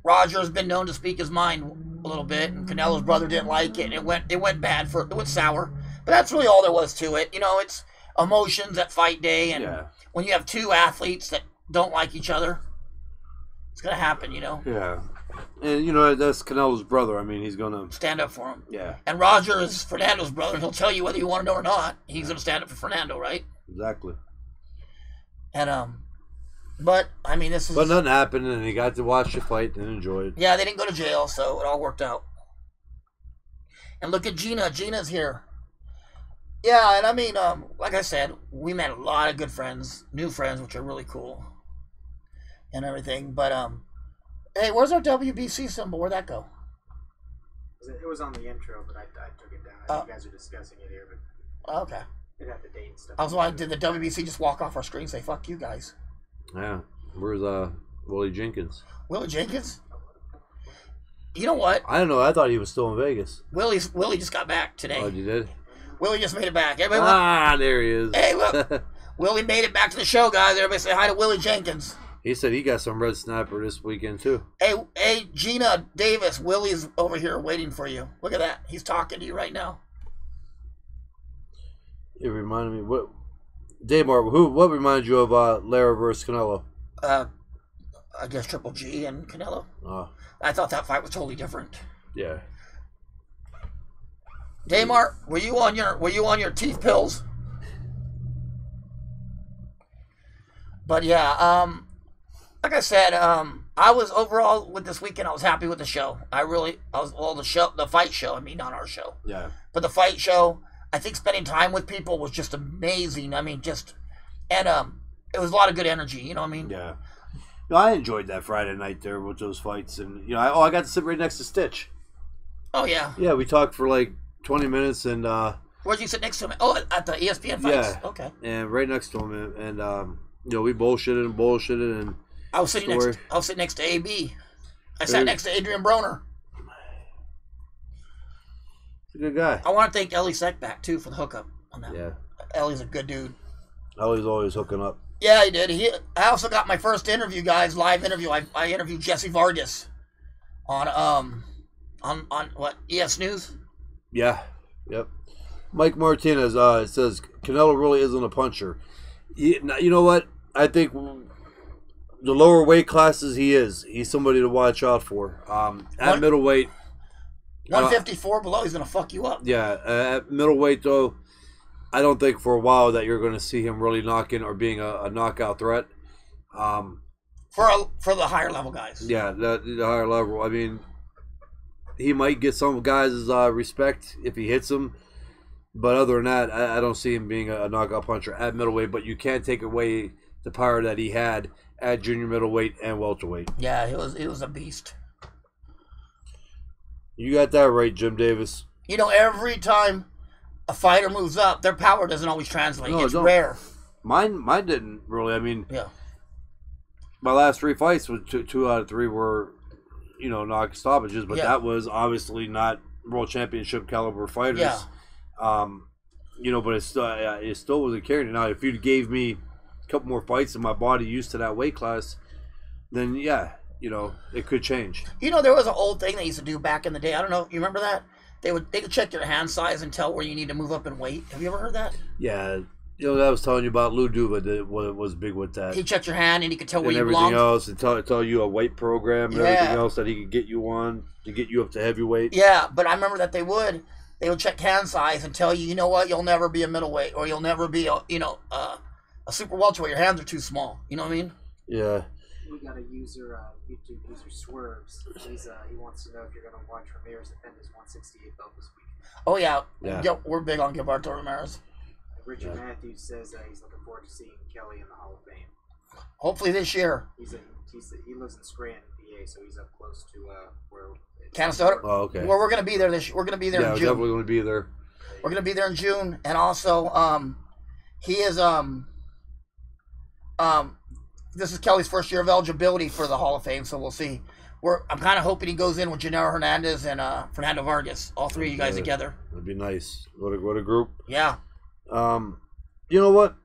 Roger's been known to speak his mind a little bit, and Canelo's brother didn't like it, and it went sour. But that's really all there was to it. You know, it's emotions at fight day, and when you have two athletes that don't like each other, it's gonna happen. You know. Yeah. And, you know, that's Canelo's brother. I mean, he's going to stand up for him. Yeah. And Roger is Fernando's brother. He'll tell you whether you want to know or not. He's going to stand up for Fernando, right? Exactly. And, but, I mean, this is... But nothing happened, and he got to watch the fight and enjoy it. Yeah, they didn't go to jail, so it all worked out. And look at Gina. Gina's here. Yeah, and I mean, like I said, we met a lot of good friends, new friends, which are really cool. And everything, but, hey, where's our WBC symbol? Where'd that go? It was on the intro, but I took it down. I think you guys are discussing it here, but okay. It had the date and stuff. I was like, did the WBC just walk off our screen and say, fuck you guys? Yeah. Where's Willie Jenkins? Willie Jenkins? You know what? I don't know. I thought he was still in Vegas. Willie just got back today. Oh, you did? Willie just made it back. Everybody there he is. Hey, look. Willie made it back to the show, guys. Everybody say hi to Willie Jenkins. He said he got some red snapper this weekend, too. Hey, Gina Davis, Willie's over here waiting for you. Look at that. He's talking to you right now. It reminded me, what reminded you of Lara versus Canelo? I guess Triple G and Canelo. Oh. I thought that fight was totally different. Yeah. Daymar, were you on your teeth pills? But yeah, like I said, I was overall with this weekend. I was happy with the show. The fight show. I mean, not our show. Yeah. But the fight show, I think spending time with people was just amazing. I mean, it was a lot of good energy. You know what I mean? Yeah. No, I enjoyed that Friday night there with those fights, and you know, I got to sit right next to Stitch. Oh yeah. Yeah, we talked for like 20 minutes, and where'd you sit next to him? Oh, at the ESPN fights. Yeah. Okay. And right next to him, and you know, we bullshitted, and I was sitting next to AB. I sat next to Adrian Broner. He's a good guy. I want to thank Ellie Seckback too for the hookup on that. Yeah. Ellie's a good dude. Ellie's always hooking up. Yeah, he did. I also got my first interview, guys, live interview. I interviewed Jesse Vargas on what, ES News? Yeah. Yep. Mike Martinez says Canelo really isn't a puncher. You know what? I think the lower weight classes he's somebody to watch out for. At middleweight, 154 below, he's gonna fuck you up. Yeah, at middleweight though, I don't think for a while that you're going to see him really knocking or being a knockout threat. For the higher level guys. Yeah, the higher level. I mean, he might get some guys' respect if he hits them, but other than that, I don't see him being a knockout puncher at middleweight. But you can't take away the power that he had at junior middleweight and welterweight. Yeah, he was a beast. You got that right, Jim Davis. You know, every time a fighter moves up, their power doesn't always translate. No, it's rare. Mine didn't really. I mean, yeah. My last 3 fights, two out of 3 were, you know, knock stoppages, but that was obviously not world championship caliber fighters. Yeah. You know, but it still wasn't carrying it. Now, if you gave me a couple more fights and my body used to that weight class, then yeah, you know, it could change. You know, there was an old thing they used to do back in the day. I don't know. You remember that? They could check your hand size and tell where you need to move up in weight. Have you ever heard that? Yeah. You know, I was telling you about Lou Duva that was big with that. He checked your hand and he could tell where you belonged. And everything else, and tell you a weight program and everything else that he could get you on to get you up to heavyweight. Yeah, but I remember that they would check hand size and tell you, you know what, you'll never be a middleweight or you'll never be a super welterweight. Your hands are too small. You know what I mean? Yeah. We got a user, YouTube user Swerves. He wants to know if you're going to watch Ramirez defend his 168 belt this week. Oh yeah. We're big on Gilberto Ramirez. Richard Matthews says he's looking forward to seeing Kelly in the Hall of Fame. Hopefully this year. He lives in Scranton, PA, so he's up close to where. Canastota. Oh, okay. Well, we're going to be there we're going to be there in June. Yeah, definitely going to be there. We're going to be there in June, and also he is this is Kelly's first year of eligibility for the Hall of Fame, so we'll see. I'm kind of hoping he goes in with Gennaro Hernandez and Fernando Vargas, all three of you guys together. That'd be nice. What a group. Yeah. You know what?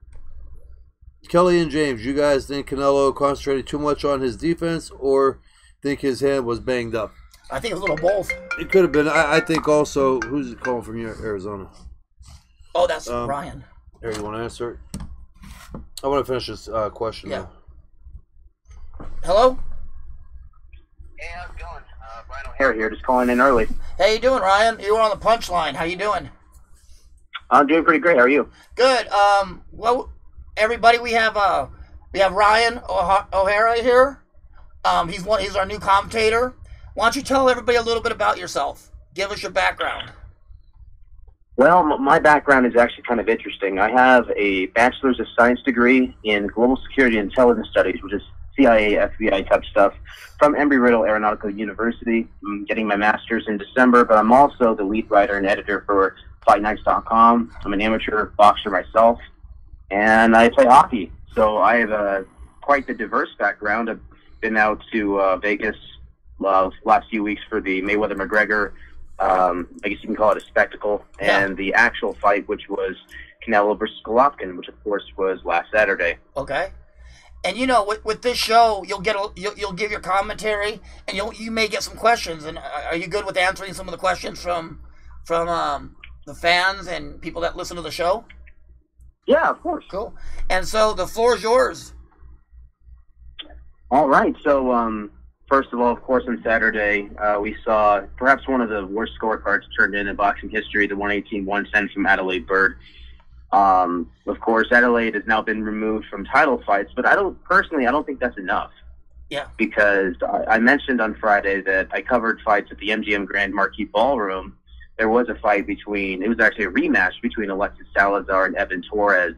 Kelly and James, you guys think Canelo concentrated too much on his defense, or think his hand was banged up? I think it's a little both. It could have been. I think also, who's calling from here, Arizona? Oh, that's Ryan. Here, you want to answer it? I want to finish this question. Yeah. Hello? Hey, how's it going? Brian O'Hare here, just calling in early. How you doing, Ryan? You were on the punchline. How you doing? I'm doing pretty great. How are you? Good. Well, everybody, we have Ryan O'Hara here. He's our new commentator. Why don't you tell everybody a little bit about yourself? Give us your background. Well, my background is actually kind of interesting. I have a Bachelor's of Science degree in Global Security and Intelligence Studies, which is CIA, FBI type stuff, from Embry-Riddle Aeronautical University. I'm getting my master's in December, but I'm also the lead writer and editor for FightNights.com. I'm an amateur boxer myself, and I play hockey. So I have quite the diverse background. I've been out to Vegas last few weeks for the Mayweather-McGregor, I guess you can call it a spectacle, and the actual fight, which was Canelo versus Golovkin, which of course was last Saturday. Okay. And you know, with this show, you'll give your commentary, and you may get some questions. And are you good with answering some of the questions from the fans and people that listen to the show? Yeah, of course. Cool. And so the floor is yours. All right. So first of all, of course, on Saturday we saw perhaps one of the worst scorecards turned in boxing history, the 118-110 from Adelaide Bird. Of course, Adelaide has now been removed from title fights, but I don't think that's enough. Yeah. Because I mentioned on Friday that I covered fights at the MGM Grand Marquis Ballroom. There was a fight it was actually a rematch between Alexis Salazar and Evan Torres.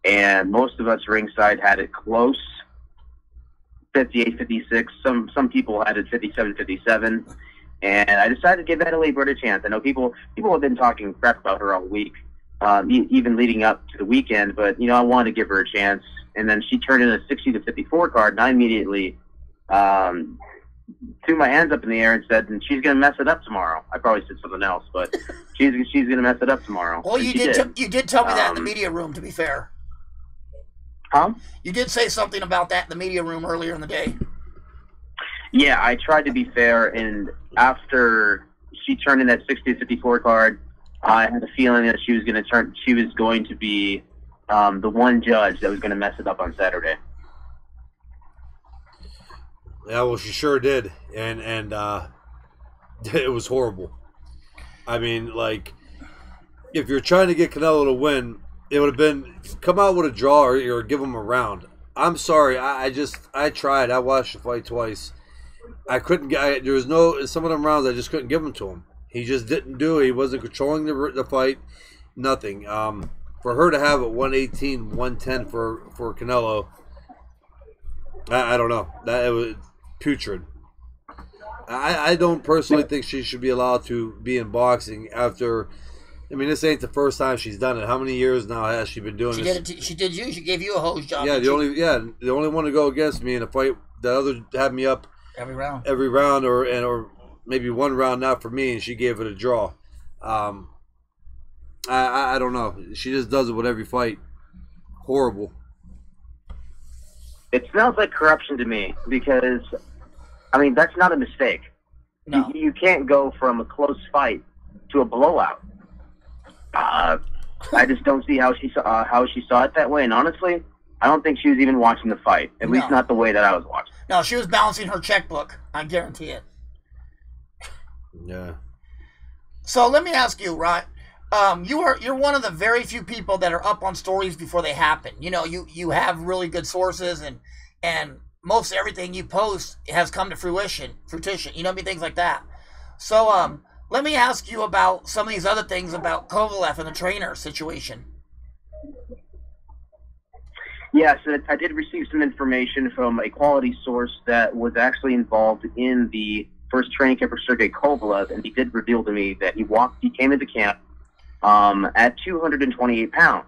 And most of us ringside had it close, 58-56. Some people had it 57-57. And I decided to give Adelaide Bird a chance. I know people have been talking crap about her all week, even leading up to the weekend, but I wanted to give her a chance. And then she turned in a 60-54 card, and I immediately threw my hands up in the air and said, she's going to mess it up tomorrow. I probably said something else, but she's going to mess it up tomorrow. Well, you did tell me that in the media room, to be fair. Huh? You did say something about that in the media room earlier in the day. Yeah, I tried to be fair, and after she turned in that 60-54 card, I had a feeling that she was going to be the one judge that was going to mess it up on Saturday. Yeah, well, she sure did, and it was horrible. I mean, like, if you're trying to get Canelo to win, it would have been come out with a draw or give him a round. I'm sorry, I tried. I watched the fight twice. I couldn't get. There was some of them rounds I just couldn't give them to him. He just didn't do it. He wasn't controlling the fight. Nothing. For her to have it 118-110 for Canelo, I don't know. It was putrid. I don't personally think she should be allowed to be in boxing after. I mean, this ain't the first time she's done it. How many years now has she been doing this? She did you. She gave you a hose job. Yeah, the only one to go against me in a fight. The other had me up every round, or maybe one round not for me, and she gave it a draw. I don't know. She just does it with every fight. Horrible. It smells like corruption to me because, I mean, that's not a mistake. No. You can't go from a close fight to a blowout. I just don't see how she saw it that way. And honestly, I don't think she was even watching the fight. At least not the way that I was watching. No, she was balancing her checkbook. I guarantee it. Yeah. So let me ask you, Ryan. You're one of the very few people that are up on stories before they happen. You have really good sources, and most everything you post has come to fruition. Things like that. So let me ask you about some of these other things about Kovalev and the trainer situation. Yes, I did receive some information from a quality source that was actually involved in the first training camp for Sergey Kovalev, and he did reveal to me that he came into camp at 228 pounds,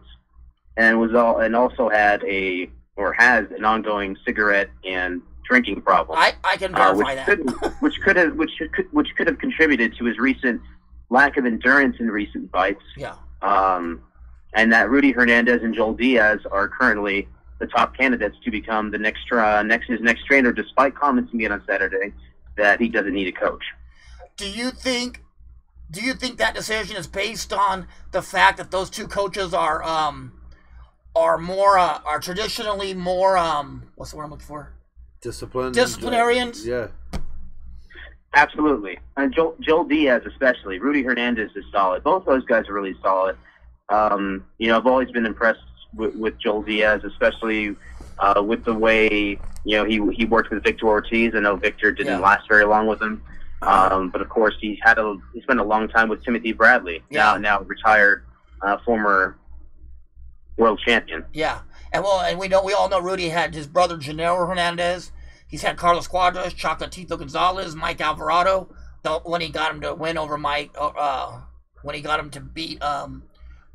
and also had a or has an ongoing cigarette and drinking problem. I can verify that. which could have contributed to his recent lack of endurance in recent fights. Yeah. And that Rudy Hernandez and Joel Diaz are currently the top candidates to become the his next trainer, despite commenting on Saturday that he doesn't need a coach. Do you think that decision is based on the fact that those two coaches are traditionally more what's the word I'm looking for? Disciplinarians? Yeah. Absolutely. And Joel Diaz especially. Rudy Hernandez is solid. Both those guys are really solid. I've always been impressed with Joel Diaz, especially with the way, he worked with Victor Ortiz. I know Victor didn't last very long with him. But of course he spent a long time with Timothy Bradley, now retired former world champion. Yeah. And we all know Rudy had his brother Gennaro Hernandez. He's had Carlos Cuadras, Chocolatito Gonzalez, Mike Alvarado. When he got him to win over when he got him to beat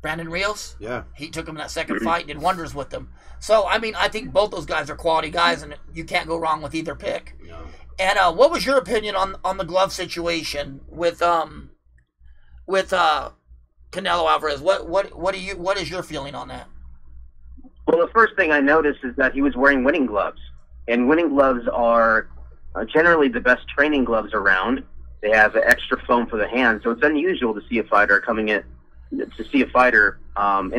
Brandon Rios. Yeah. He took him in that second fight, did wonders with them. So, I mean, I think both those guys are quality guys, and you can't go wrong with either pick. No. And what was your opinion on the glove situation with Canelo Alvarez? What is your feeling on that? Well, the first thing I noticed is that he was wearing winning gloves. And winning gloves are generally the best training gloves around. They have extra foam for the hands, so it's unusual to see a fighter in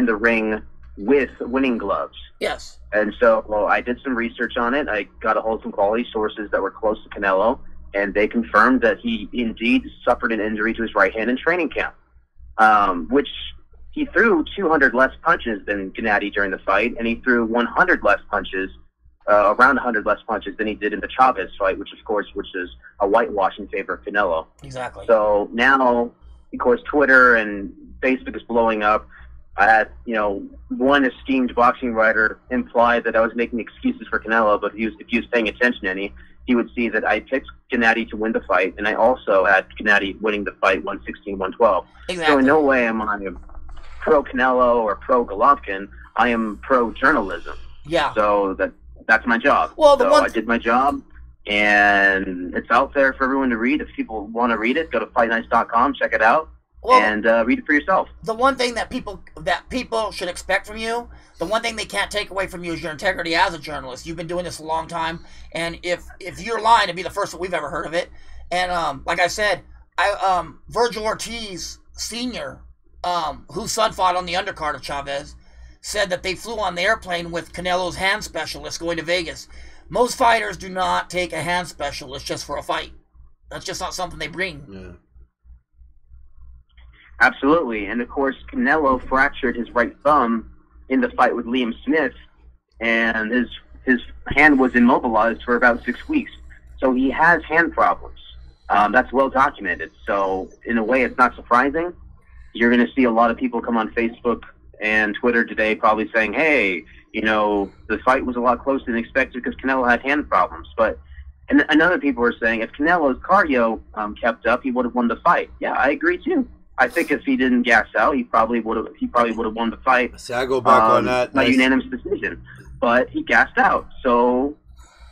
the ring with winning gloves. Yes. And so, I did some research on it. I got a hold of some quality sources that were close to Canelo, and they confirmed that he indeed suffered an injury to his right hand in training camp, which he threw 200 less punches than Gennady during the fight, and he threw 100 less punches. Around 100 less punches than he did in the Chavez fight, which is a whitewash in favor of Canelo. Exactly. So now, of course, Twitter and Facebook is blowing up. I had, one esteemed boxing writer implied that I was making excuses for Canelo, but if he was paying attention any, he would see that I picked Gennady to win the fight, and I also had Gennady winning the fight 116-112. Exactly. So in no way am I pro Canelo or pro Golovkin. I am pro journalism. Yeah. So that's my job. Well, I did my job, and it's out there for everyone to read. If people want to read it, go to fightnights.com, check it out, and read it for yourself. The one thing that people should expect from you, the one thing they can't take away from you is your integrity as a journalist. You've been doing this a long time, and if you're lying, it'd be the first that we've ever heard of it. And like I said, Virgil Ortiz Sr., whose son fought on the undercard of Chavez, said that they flew on the airplane with Canelo's hand specialist going to Vegas. Most fighters do not take a hand specialist just for a fight. That's just not something they bring. Yeah. Absolutely. And, of course, Canelo fractured his right thumb in the fight with Liam Smith, and his hand was immobilized for about 6 weeks. So he has hand problems. That's well documented. So, in a way, it's not surprising. You're going to see a lot of people come on Facebook and Twitter today probably saying, hey, the fight was a lot closer than expected because Canelo had hand problems. And other people are saying if Canelo's cardio kept up, he would have won the fight. Yeah, I agree too. I think if he didn't gas out, he probably would have won the fight. See, I go back on that. By unanimous decision. But he gassed out. So,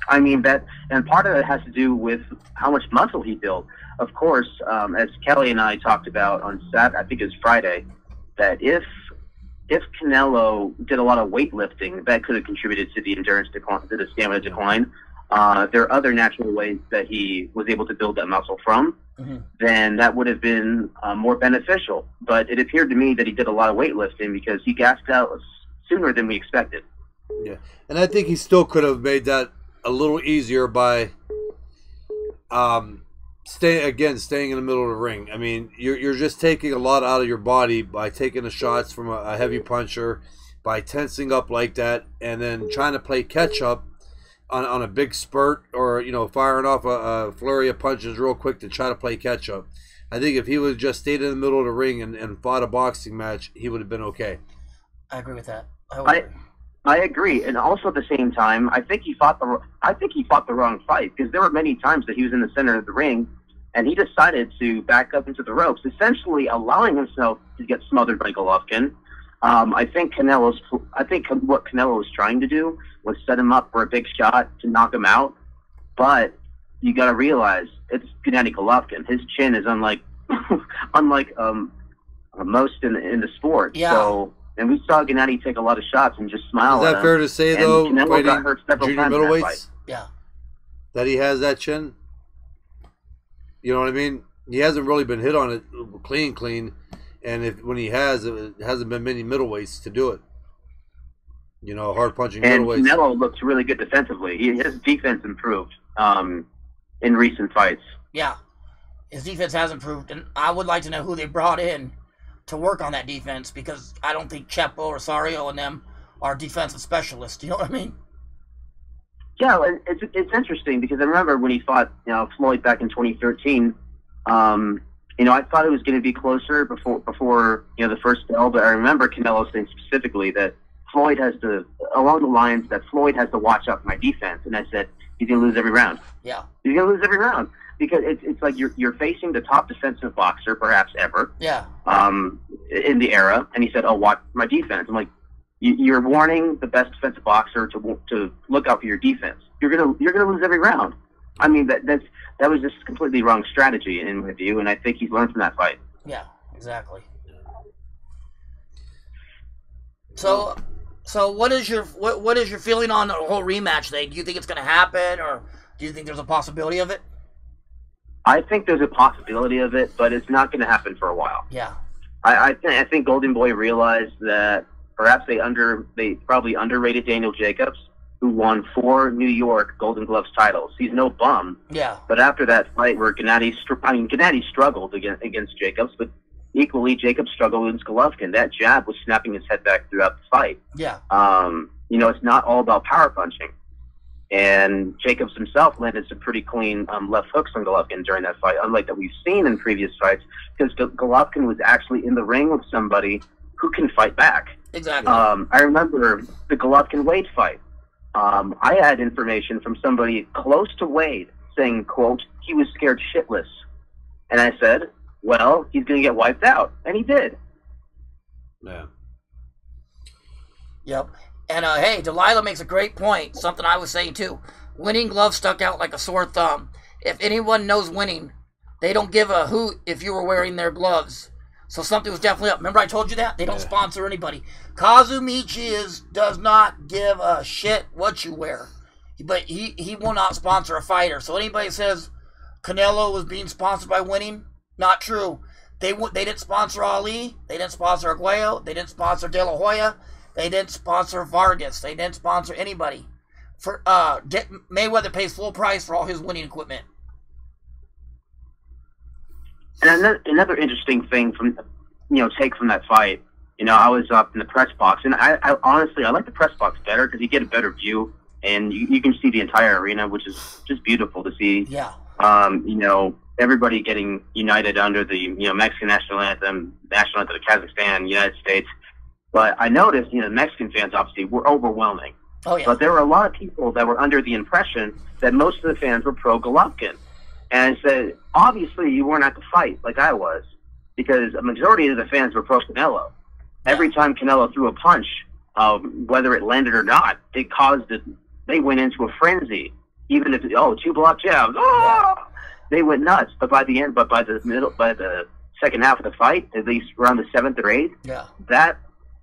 I mean, and part of it has to do with how much muscle he built. Of course, as Kelly and I talked about on Saturday, I think it was Friday, that if Canelo did a lot of weightlifting, that could have contributed to the endurance decline, to the stamina decline. There are other natural ways that he was able to build that muscle from. Mm-hmm. Then that would have been more beneficial. But it appeared to me that he did a lot of weightlifting because he gassed out sooner than we expected. Yeah, and I think he still could have made that a little easier by staying in the middle of the ring. I mean, you're just taking a lot out of your body by taking the shots from a heavy puncher, by tensing up like that, and then trying to play catch up on a big spurt, or firing off a flurry of punches real quick to try to play catch up. I think if he would have just stayed in the middle of the ring and fought a boxing match, he would have been okay. I agree with that. I agree, and also at the same time, I think he fought the wrong fight, because there were many times that he was in the center of the ring, and he decided to back up into the ropes, essentially allowing himself to get smothered by Golovkin, I think what Canelo was trying to do was set him up for a big shot to knock him out. But you got to realize it's Gennady Golovkin. His chin is unlike most in the sport. Yeah. So, and we saw Gennady take a lot of shots and just smile. Is that fair to say, though, Canelo got hurt several junior times in that middleweights? fight. Yeah. That he has that chin? You know what I mean? He hasn't really been hit on it clean. And when he has, it hasn't been many middleweights to do it. You know, hard punching middleweights. And Canelo looks really good defensively. His defense improved in recent fights. Yeah. His defense has improved, and I would like to know who they brought in to work on that defense, because I don't think Chepo, Rosario, and them are defensive specialists. You know what I mean? Yeah, it's interesting because I remember when he fought Floyd back in 2013. I thought it was going to be closer before the first bell, but I remember Canelo saying specifically that Floyd has to, along the lines that Floyd has to watch out for my defense, and I said he's going to lose every round. Yeah, he's going to lose every round because it's like you're facing the top defensive boxer perhaps ever. Yeah. In the era, and he said, "Oh, watch my defense." I'm like, you're warning the best defensive boxer to look out for your defense. You're gonna lose every round. I mean, that was just completely wrong strategy in my view, and I think he's learned from that fight. Yeah, exactly. So what is your feeling on the whole rematch thing? Do you think it's going to happen, or do you think there's a possibility of it? I think there's a possibility of it, but it's not going to happen for a while. Yeah. I think Golden Boy realized that perhaps they probably underrated Daniel Jacobs, who won 4 New York Golden Gloves titles. He's no bum. Yeah. But after that fight where Gennady struggled against Jacobs, but equally Jacobs struggled against Golovkin. That jab was snapping his head back throughout the fight. Yeah. It's not all about power punching. And Jacobs himself landed some pretty clean left hooks on Golovkin during that fight, unlike that we've seen in previous fights, because Golovkin was actually in the ring with somebody who can fight back. Exactly. I remember the Golovkin-Wade fight. I had information from somebody close to Wade saying, quote, he was scared shitless. And I said, well, he's going to get wiped out. And he did. Yeah. Yep. And, hey, Delilah makes a great point. Something I was saying, too. Winning gloves stuck out like a sore thumb. If anyone knows winning, they don't give a hoot if you were wearing their gloves. So something was definitely up. Remember I told you that? They don't sponsor anybody. Kazumichi does not give a shit what you wear. But he will not sponsor a fighter. So anybody says Canelo was being sponsored by winning, not true. They didn't sponsor Ali. They didn't sponsor Aguayo. They didn't sponsor De La Hoya. They didn't sponsor Vargas. They didn't sponsor anybody. Mayweather pays full price for all his winning equipment. And another interesting thing take from that fight, I was up in the press box, and I honestly, I like the press box better because you get a better view, and you can see the entire arena, which is just beautiful to see. Yeah. Everybody getting united under the, Mexican national anthem of Kazakhstan, United States. But I noticed, the Mexican fans obviously were overwhelming. Oh, yeah. But there were a lot of people that were under the impression that most of the fans were pro-Golovkin. And I said, obviously you weren't at the fight like I was, because a majority of the fans were pro-Canelo. Every time Canelo threw a punch, whether it landed or not, they went into a frenzy. Even if, 2 block jabs, they went nuts. But by the end, by the second half of the fight, at least around the 7th or 8th,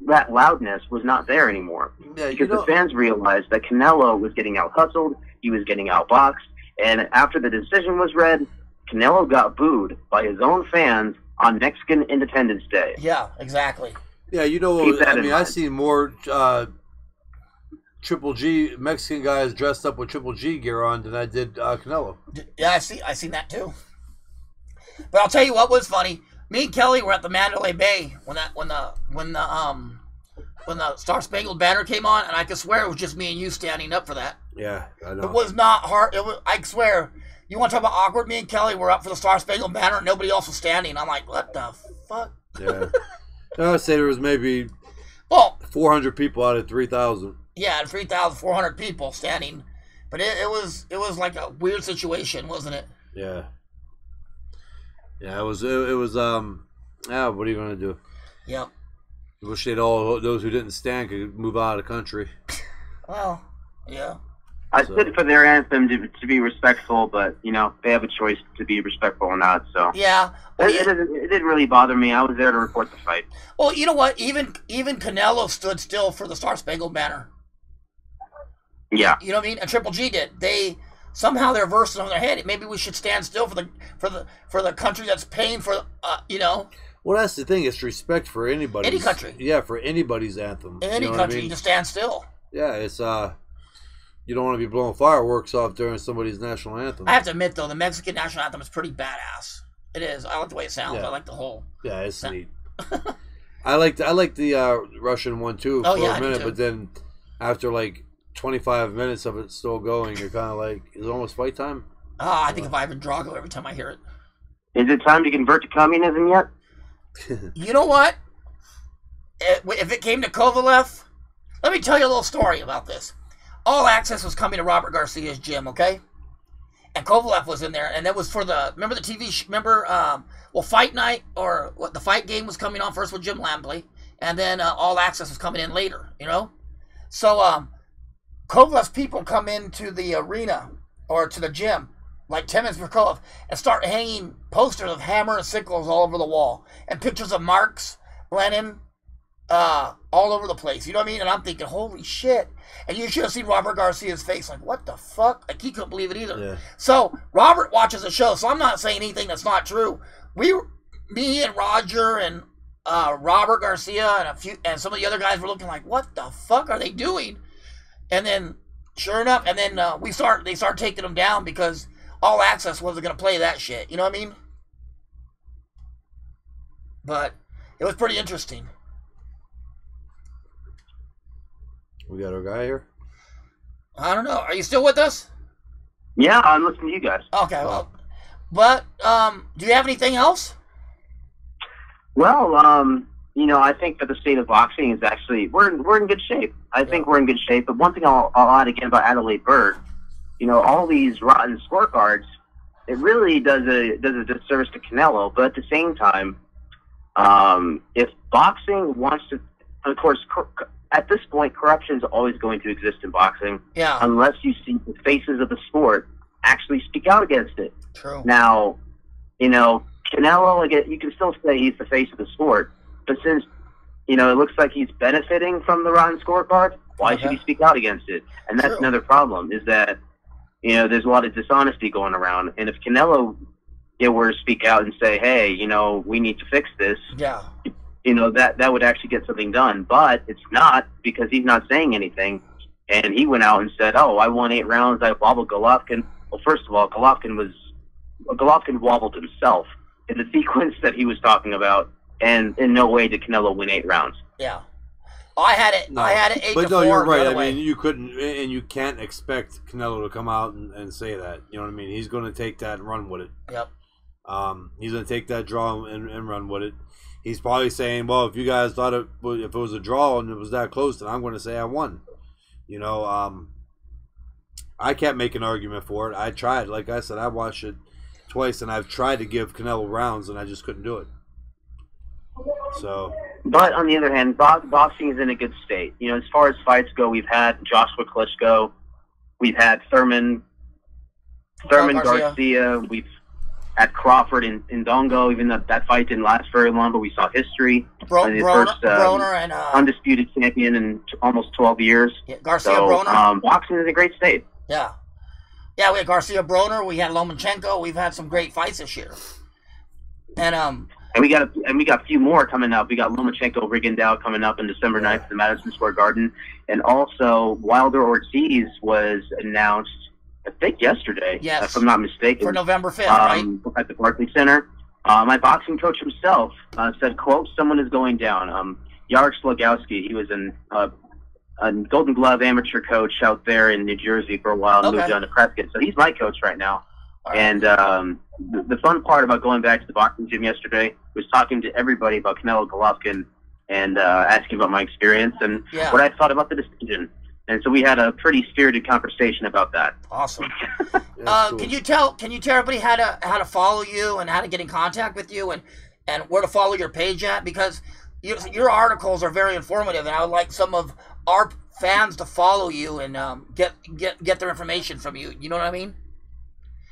that loudness was not there anymore. Yeah, because the fans realized that Canelo was getting out-hustled, he was getting out-boxed, and after the decision was read, Canelo got booed by his own fans on Mexican Independence Day. Yeah, exactly. Yeah, I see more Triple G Mexican guys dressed up with Triple G gear on than I did Canelo. Yeah, I seen that too. But I'll tell you what was funny. Me and Kelly were at the Mandalay Bay when the Star Spangled Banner came on, and I could swear it was just me and you standing up for that. Yeah, I know. It was not hard. I swear. You want to talk about awkward? Me and Kelly were up for the Star Spangled Banner, and nobody else was standing. I'm like, what the fuck? Yeah. I'd say there was maybe 400 people out of 3,000. Yeah, 3,400 people standing, but it was like a weird situation, wasn't it? Yeah. Yeah, it was. What are you gonna do? Yep. Wish they'd all those who didn't stand could move out of the country. Well, yeah. I stood for their anthem to be respectful, but you know they have a choice to be respectful or not. So yeah, well, it didn't really bother me. I was there to report the fight. Well, you know what? Even Canelo stood still for the Star Spangled Banner. Yeah, you know what I mean. And Triple G did. Somehow they're versed on their head. Maybe we should stand still for the country that's paying for you know. Well, that's the thing. It's respect for anybody. Any country. Yeah, for anybody's anthem. Any you know country, I mean? you just stand still. Yeah, it's you don't want to be blowing fireworks off during somebody's national anthem. I have to admit though, the Mexican national anthem is pretty badass. It is. I like the way it sounds. Yeah. I like the whole. Yeah, it's neat. I like the Russian one too for a minute, but then after like 25 minutes of it still going, you're kind of like, is it almost fight time? I think of Ivan Drago every time I hear it. Is it time to convert to communism yet? You know what? If it came to Kovalev, let me tell you a little story about this. All Access was coming to Robert Garcia's gym, okay? And Kovalev was in there, and it was for remember the TV, Fight Night, or what, the Fight Game was coming on first with Jim Lampley, and then All Access was coming in later, you know? So, Kovalev's people come into the arena, or to the gym, like 10 minutes before Kovalev, and start hanging posters of hammer and sickles all over the wall, and pictures of Marx, Lenin, all over the place, you know what I mean? And I'm thinking, holy shit. And you should have seen Robert Garcia's face, like, what the fuck? Like, he couldn't believe it either. Yeah. So, Robert watches the show, so I'm not saying anything that's not true. Me and Roger and Robert Garcia and some of the other guys were looking like, what the fuck are they doing? And then, sure enough, and then they start taking them down because All Access wasn't going to play that shit, you know what I mean? But it was pretty interesting. We got our guy here. I don't know. Are you still with us? Yeah, I'm listening to you guys. Okay, well, but do you have anything else? Well, you know, I think that the state of boxing is actually we're in good shape. I think we're in good shape. But one thing I'll add again about Adelaide Byrd, you know, all these rotten scorecards, it really does a disservice to Canelo. But at the same time, if boxing wants to, of course, at this point, corruption is always going to exist in boxing. Yeah. Unless you see the faces of the sport actually speak out against it. True. Now, you know, Canelo, again, you can still say he's the face of the sport, but since, you know, it looks like he's benefiting from the rotten scorecard, why should he speak out against it? And that's another problem, is that, you know, there's a lot of dishonesty going around. And if Canelo were to speak out and say, hey, you know, we need to fix this, you know, that would actually get something done. But it's not, because he's not saying anything. And he went out and said, oh, I won 8 rounds, I wobbled Golovkin. Well, first of all, Golovkin wobbled himself in the sequence that he was talking about, and in no way did Canelo win 8 rounds. Yeah. I had it 8 to 4. But no, you're right. I mean, you couldn't, and you can't expect Canelo to come out and say that. You know what I mean? He's going to take that and run with it. Yep. He's going to take that draw and run with it. He's probably saying, well, if you guys thought if it was a draw and it was that close, then I'm going to say I won. You know, I can't make an argument for it. I tried. Like I said, I watched it twice, and I've tried to give Canelo rounds, and I just couldn't do it. So. But on the other hand, boxing is in a good state. You know, as far as fights go, we've had Joshua Klitschko, we've had Thurman Garcia, we've had Crawford and Dongo, even though that fight didn't last very long, but we saw history. Broner and undisputed champion in almost 12 years. Yeah, Broner. Boxing is in a great state. Yeah. Yeah, we had Garcia Broner, we had Lomachenko, we've had some great fights this year. And we got a few more coming up. We got Lomachenko Rigondeaux coming up on December 9th at the Madison Square Garden. And also Wilder Ortiz was announced, I think yesterday, if I'm not mistaken. For November 5th, right? At the Barclays Center. My boxing coach himself said, quote, someone is going down. Yarek Slogowski, he was a Golden Glove amateur coach out there in New Jersey for a while and moved down to Prescott. So he's my coach right now. Right. And the fun part about going back to the boxing gym yesterday was talking to everybody about Canelo Golovkin and asking about my experience and what I thought about the decision. And so we had a pretty spirited conversation about that. Awesome. Cool. Can you tell everybody how to follow you and how to get in contact with you and where to follow your page at? Because your articles are very informative, and I would like some of our fans to follow you and get their information from you. You know what I mean?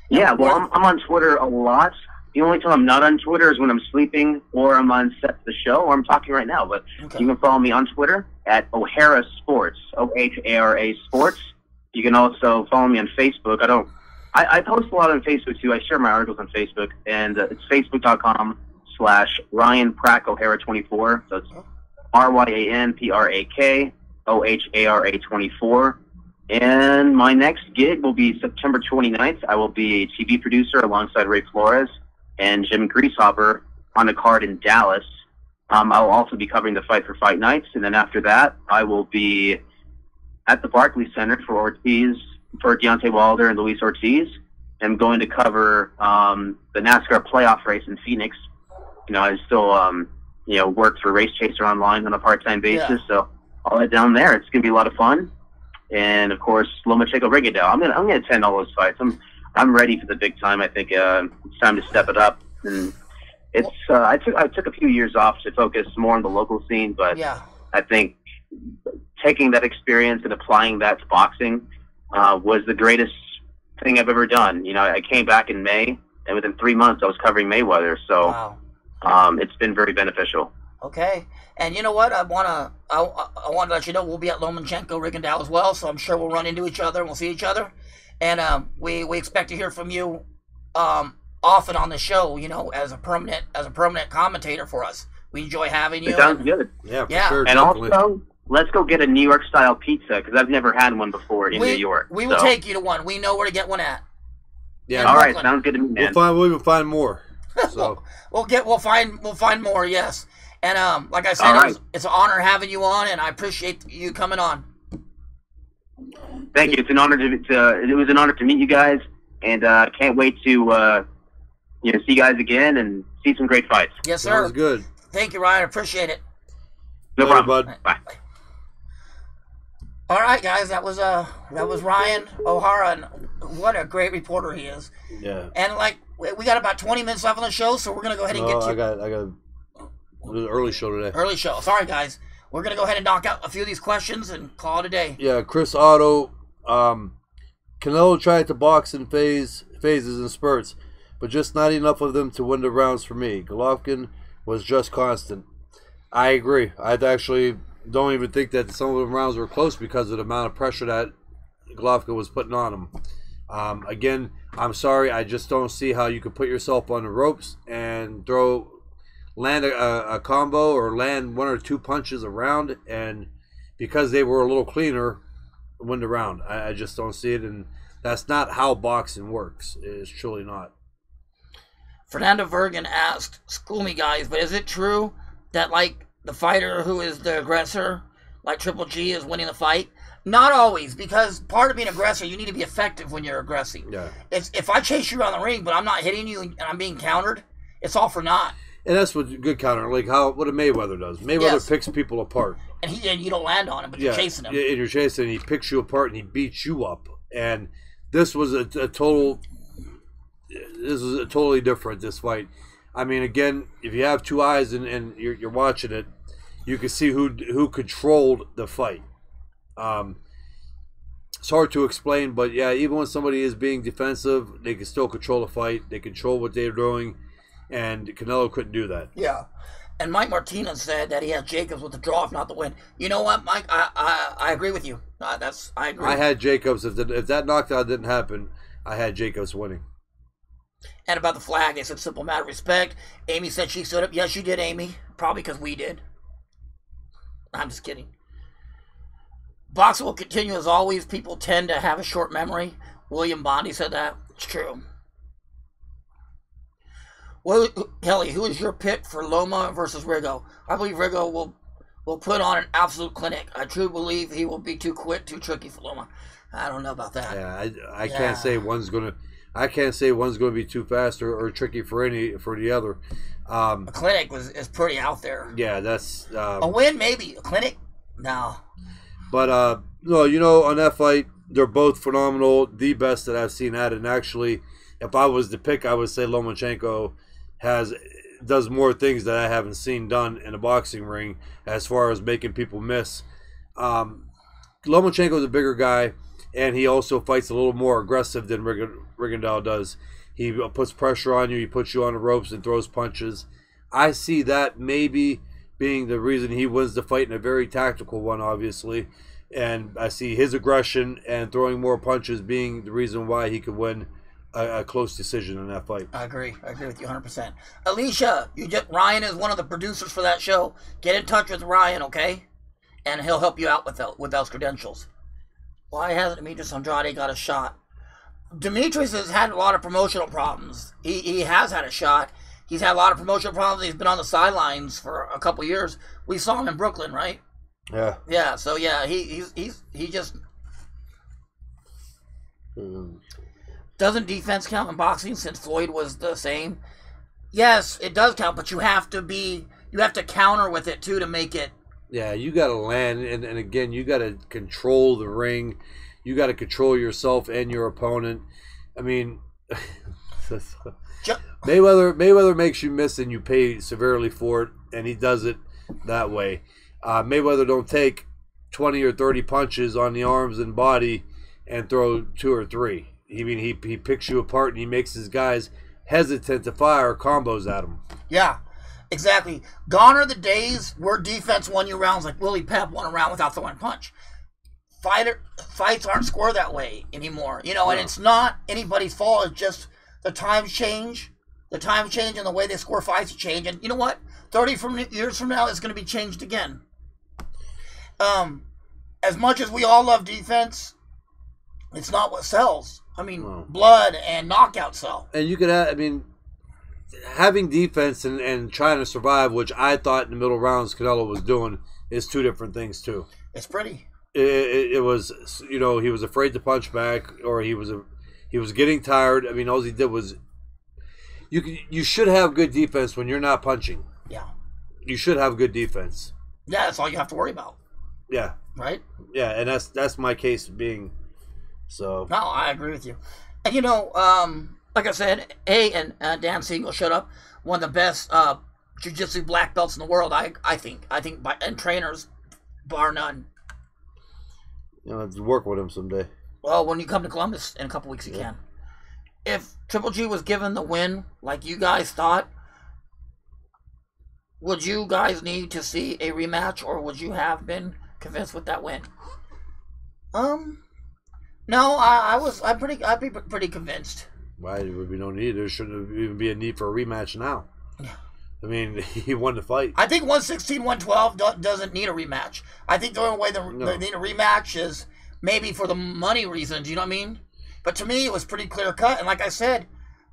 Yeah, well, I'm on Twitter a lot. The only time I'm not on Twitter is when I'm sleeping or I'm on set for the show or I'm talking right now. But you can follow me on Twitter at O'Hara Sports, OHARA Sports. You can also follow me on Facebook. I post a lot on Facebook too. I share my articles on Facebook, and it's facebook.com/Ryan Prack O'Hara 24. So it's RyanPrakOHARA 24. And my next gig will be September 29th. I will be a TV producer alongside Ray Flores and Jim Greashopper on a card in Dallas. I'll also be covering the Fight for Fight Nights, and then after that, I will be at the Barclays Center for Deontay Wilder and Luis Ortiz. I'm going to cover the NASCAR playoff race in Phoenix. I still work for Race Chaser Online on a part-time basis, so I'll head down there. It's going to be a lot of fun. And of course, Lomachenko Rigondeaux. I'm gonna attend all those fights. I'm ready for the big time. I think it's time to step it up. And it's I took a few years off to focus more on the local scene, but I think taking that experience and applying that to boxing was the greatest thing I've ever done. I came back in May, and within 3 months, I was covering Mayweather. So it's been very beneficial. Okay, and you know what? I want to let you know we'll be at Lomachenko Rigondeaux as well, so I'm sure we'll run into each other and we'll see each other, and we expect to hear from you often on the show. As a permanent commentator for us. We enjoy having you. It sounds good. Yeah, for sure. And also, let's go get a New York style pizza because I've never had one before in New York. We will take you to one. We know where to get one at. Yeah. All right, sounds good to me, man. We'll even find more. So we'll find more. Yes. And like I said, it's an honor having you on, and I appreciate you coming on. Thank you. It's an honor it was an honor to meet you guys, and can't wait to see you guys again and see some great fights. Yes, sir. Sounds good. Thank you, Ryan. I appreciate it. No problem, bud. Bye. All right, guys. That was Ryan O'Hara, and what a great reporter he is. Yeah. And we got about 20 minutes left on the show, so we're gonna go ahead and get to. I got an early show today. Early show. Sorry, guys. We're going to go ahead and knock out a few of these questions and call it a day. Yeah, Chris Otto. Canelo tried to box in phases and spurts, but just not enough of them to win the rounds for me. Golovkin was just constant. I agree. I actually don't even think that some of the rounds were close because of the amount of pressure that Golovkin was putting on him. Again, I'm sorry. I just don't see how you could put yourself on the ropes and land a combo or land one or two punches around, and because they were a little cleaner, win the round. I just don't see it, and that's not how boxing works. It's truly not. Fernando Vergen asked, school me guys, but is it true that the fighter who is the aggressor, like Triple G, is winning the fight? Not always, because part of being aggressor, you need to be effective when you're aggressing. Yeah. If I chase you around the ring, but I'm not hitting you and I'm being countered, it's all for naught. And that's what good counter, what a Mayweather does. Mayweather picks people apart. And you don't land on him, but you're chasing him. And you're chasing him, he picks you apart and he beats you up. And this was a totally different, this fight. I mean, again, if you have two eyes and you're watching it, you can see who controlled the fight. It's hard to explain, but yeah, even when somebody is being defensive, they can still control the fight. They control what they're doing. And Canelo couldn't do that. Yeah. And Mike Martinez said that he had Jacobs with the draw, if not the win. You know what, Mike? I agree with you. I agree. I had Jacobs. If that knockdown didn't happen, I had Jacobs winning. And about the flag, they said simple matter of respect. Amy said she stood up. Yes, you did, Amy. Probably because we did. I'm just kidding. Boxing will continue as always. People tend to have a short memory. William Bondi said that. It's true. Well, Kelly, who is your pick for Loma versus Rigo? I believe Rigo will put on an absolute clinic. I truly believe he will be too quick, too tricky for Loma. I don't know about that. Yeah, I can't say one's gonna be too fast or tricky for the other. A clinic is pretty out there. Yeah, that's a win maybe. A clinic, no. But no, on that fight, they're both phenomenal, the best that I've seen at it. And actually, if I was to pick, I would say Lomachenko has does more things that I haven't seen done in a boxing ring as far as making people miss. Lomachenko's a bigger guy, and he also fights a little more aggressive than Rigondeaux does. He puts pressure on you, he puts you on the ropes and throws punches. I see that maybe being the reason he wins the fight in a very tactical one, obviously. And I see his aggression and throwing more punches being the reason why he could win a close decision in that fight. I agree with you 100%. Alicia, Ryan is one of the producers for that show. Get in touch with Ryan, okay? And he'll help you out with those credentials. Why hasn't Demetrius Andrade got a shot? Demetrius has had a lot of promotional problems. He has had a shot. He's had a lot of promotional problems. He's been on the sidelines for a couple years. We saw him in Brooklyn, right? Yeah. Yeah. So yeah, he just doesn't defense count in boxing since Floyd was the same. Yes, it does count, but you have to counter with it too to make it. Yeah, you got to land, and again, you got to control the ring. You got to control yourself and your opponent. I mean, Mayweather makes you miss, and you pay severely for it, and he does it that way. Mayweather don't take 20 or 30 punches on the arms and body and throw 2 or 3. He picks you apart, and he makes his guys hesitant to fire combos at him. Yeah. Exactly. Gone are the days where defense won you rounds like Willie Pep won a round without throwing a punch. Fights aren't scored that way anymore. You know, and it's not anybody's fault. It's just the times change. The times change and the way they score fights change. And you know what? 30 years from now, it's going to be changed again. As much as we all love defense, it's not what sells. I mean, blood and knockout sell. And you could have, I mean, having defense and trying to survive, which I thought in the middle rounds Canelo was doing, is 2 different things too. It's pretty. It was, you know, he was afraid to punch back, or he was getting tired. I mean, all he did was, you should have good defense when you're not punching. Yeah. You should have good defense. Yeah, that's all you have to worry about. Yeah. Right? Yeah, and that's my case being. So. No, I agree with you. And you know, like I said, and Dan Siegel shut up. One of the best jiu-jitsu black belts in the world, I think, and trainers, bar none. You know, let's work with him someday. Well, when you come to Columbus in a couple weeks, you can. If Triple G was given the win, like you guys thought, would you guys need to see a rematch, or would you have been convinced with that win? No, I'd be pretty convinced. Why would we no need? There shouldn't even be a need for a rematch now. Yeah. I mean, he won the fight. I think 116, 112 doesn't need a rematch. I think the only way they need a rematch is maybe for the money reasons. You know what I mean? But to me, it was pretty clear cut. And like I said,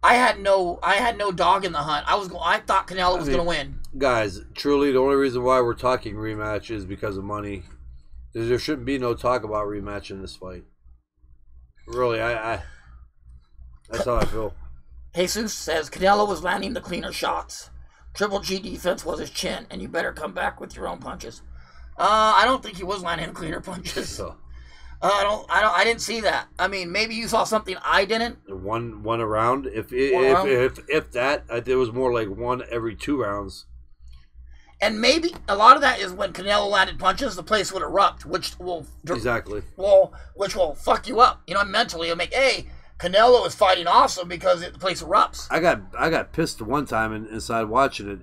I had no dog in the hunt. I thought Canelo was going to win. Guys, truly, the only reason why we're talking rematch is because of money. There shouldn't be no talk about rematch in this fight. Really, that's how I feel. Jesus says Canelo was landing the cleaner shots. Triple G defense was his chin, and you better come back with your own punches. I don't think he was landing cleaner punches. So. I didn't see that. I mean, maybe you saw something I didn't. One around. If that, it was more like 1 every 2 rounds. And maybe a lot of that is when Canelo landed punches, the place would erupt, which will which will fuck you up. You know, mentally, it'll make Canelo is fighting awesome because the place erupts. I got pissed one time inside watching it.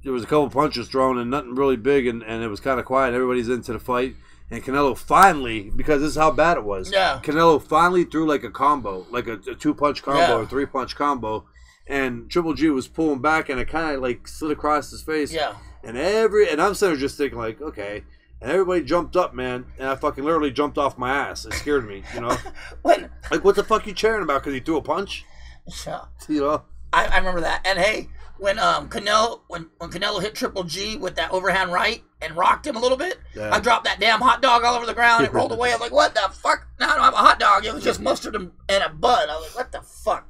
There was a couple punches thrown and nothing really big, and it was kind of quiet. Everybody's into the fight. And Canelo finally, because this is how bad it was, Canelo finally threw like a combo, like a 2-punch combo or 3-punch combo, and Triple G was pulling back, and it kind of like slid across his face. Yeah. And I'm sitting there just thinking like, okay. And everybody jumped up, man, and I fucking literally jumped off my ass. It scared me, you know. Like, what the fuck you cheering about? Because he threw a punch? Yeah. You know. I remember that. And hey, when Canelo hit Triple G with that overhand right and rocked him a little bit, I dropped that damn hot dog all over the ground. It rolled away. I was like, what the fuck? Now I don't have a hot dog. It was just mustard and a bun. I was like, what the fuck?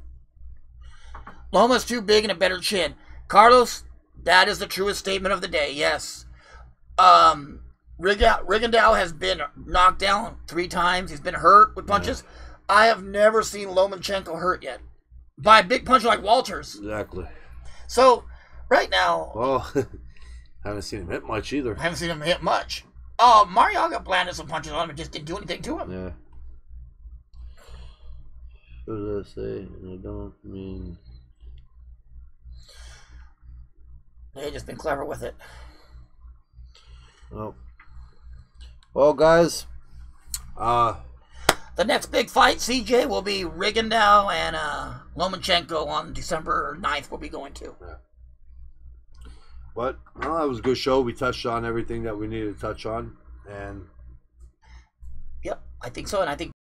Loma's too big and a better chin. Carlos, that is the truest statement of the day. Yes. Rigondeaux has been knocked down 3 times. He's been hurt with punches. I have never seen Lomachenko hurt yet. By a big puncher like Walters. Exactly. So, Right now, Well, haven't seen him hit much either. I haven't seen him hit much. Mariaga planted some punches on him and just didn't do anything to him. Yeah. What did I say? I don't mean... They've just been clever with it. Well, guys, the next big fight, CJ, will be Rigondeaux and Lomachenko on December 9th. We'll be going to. Yeah. But well, that was a good show. We touched on everything that we needed to touch on, and yep, I think so, and I think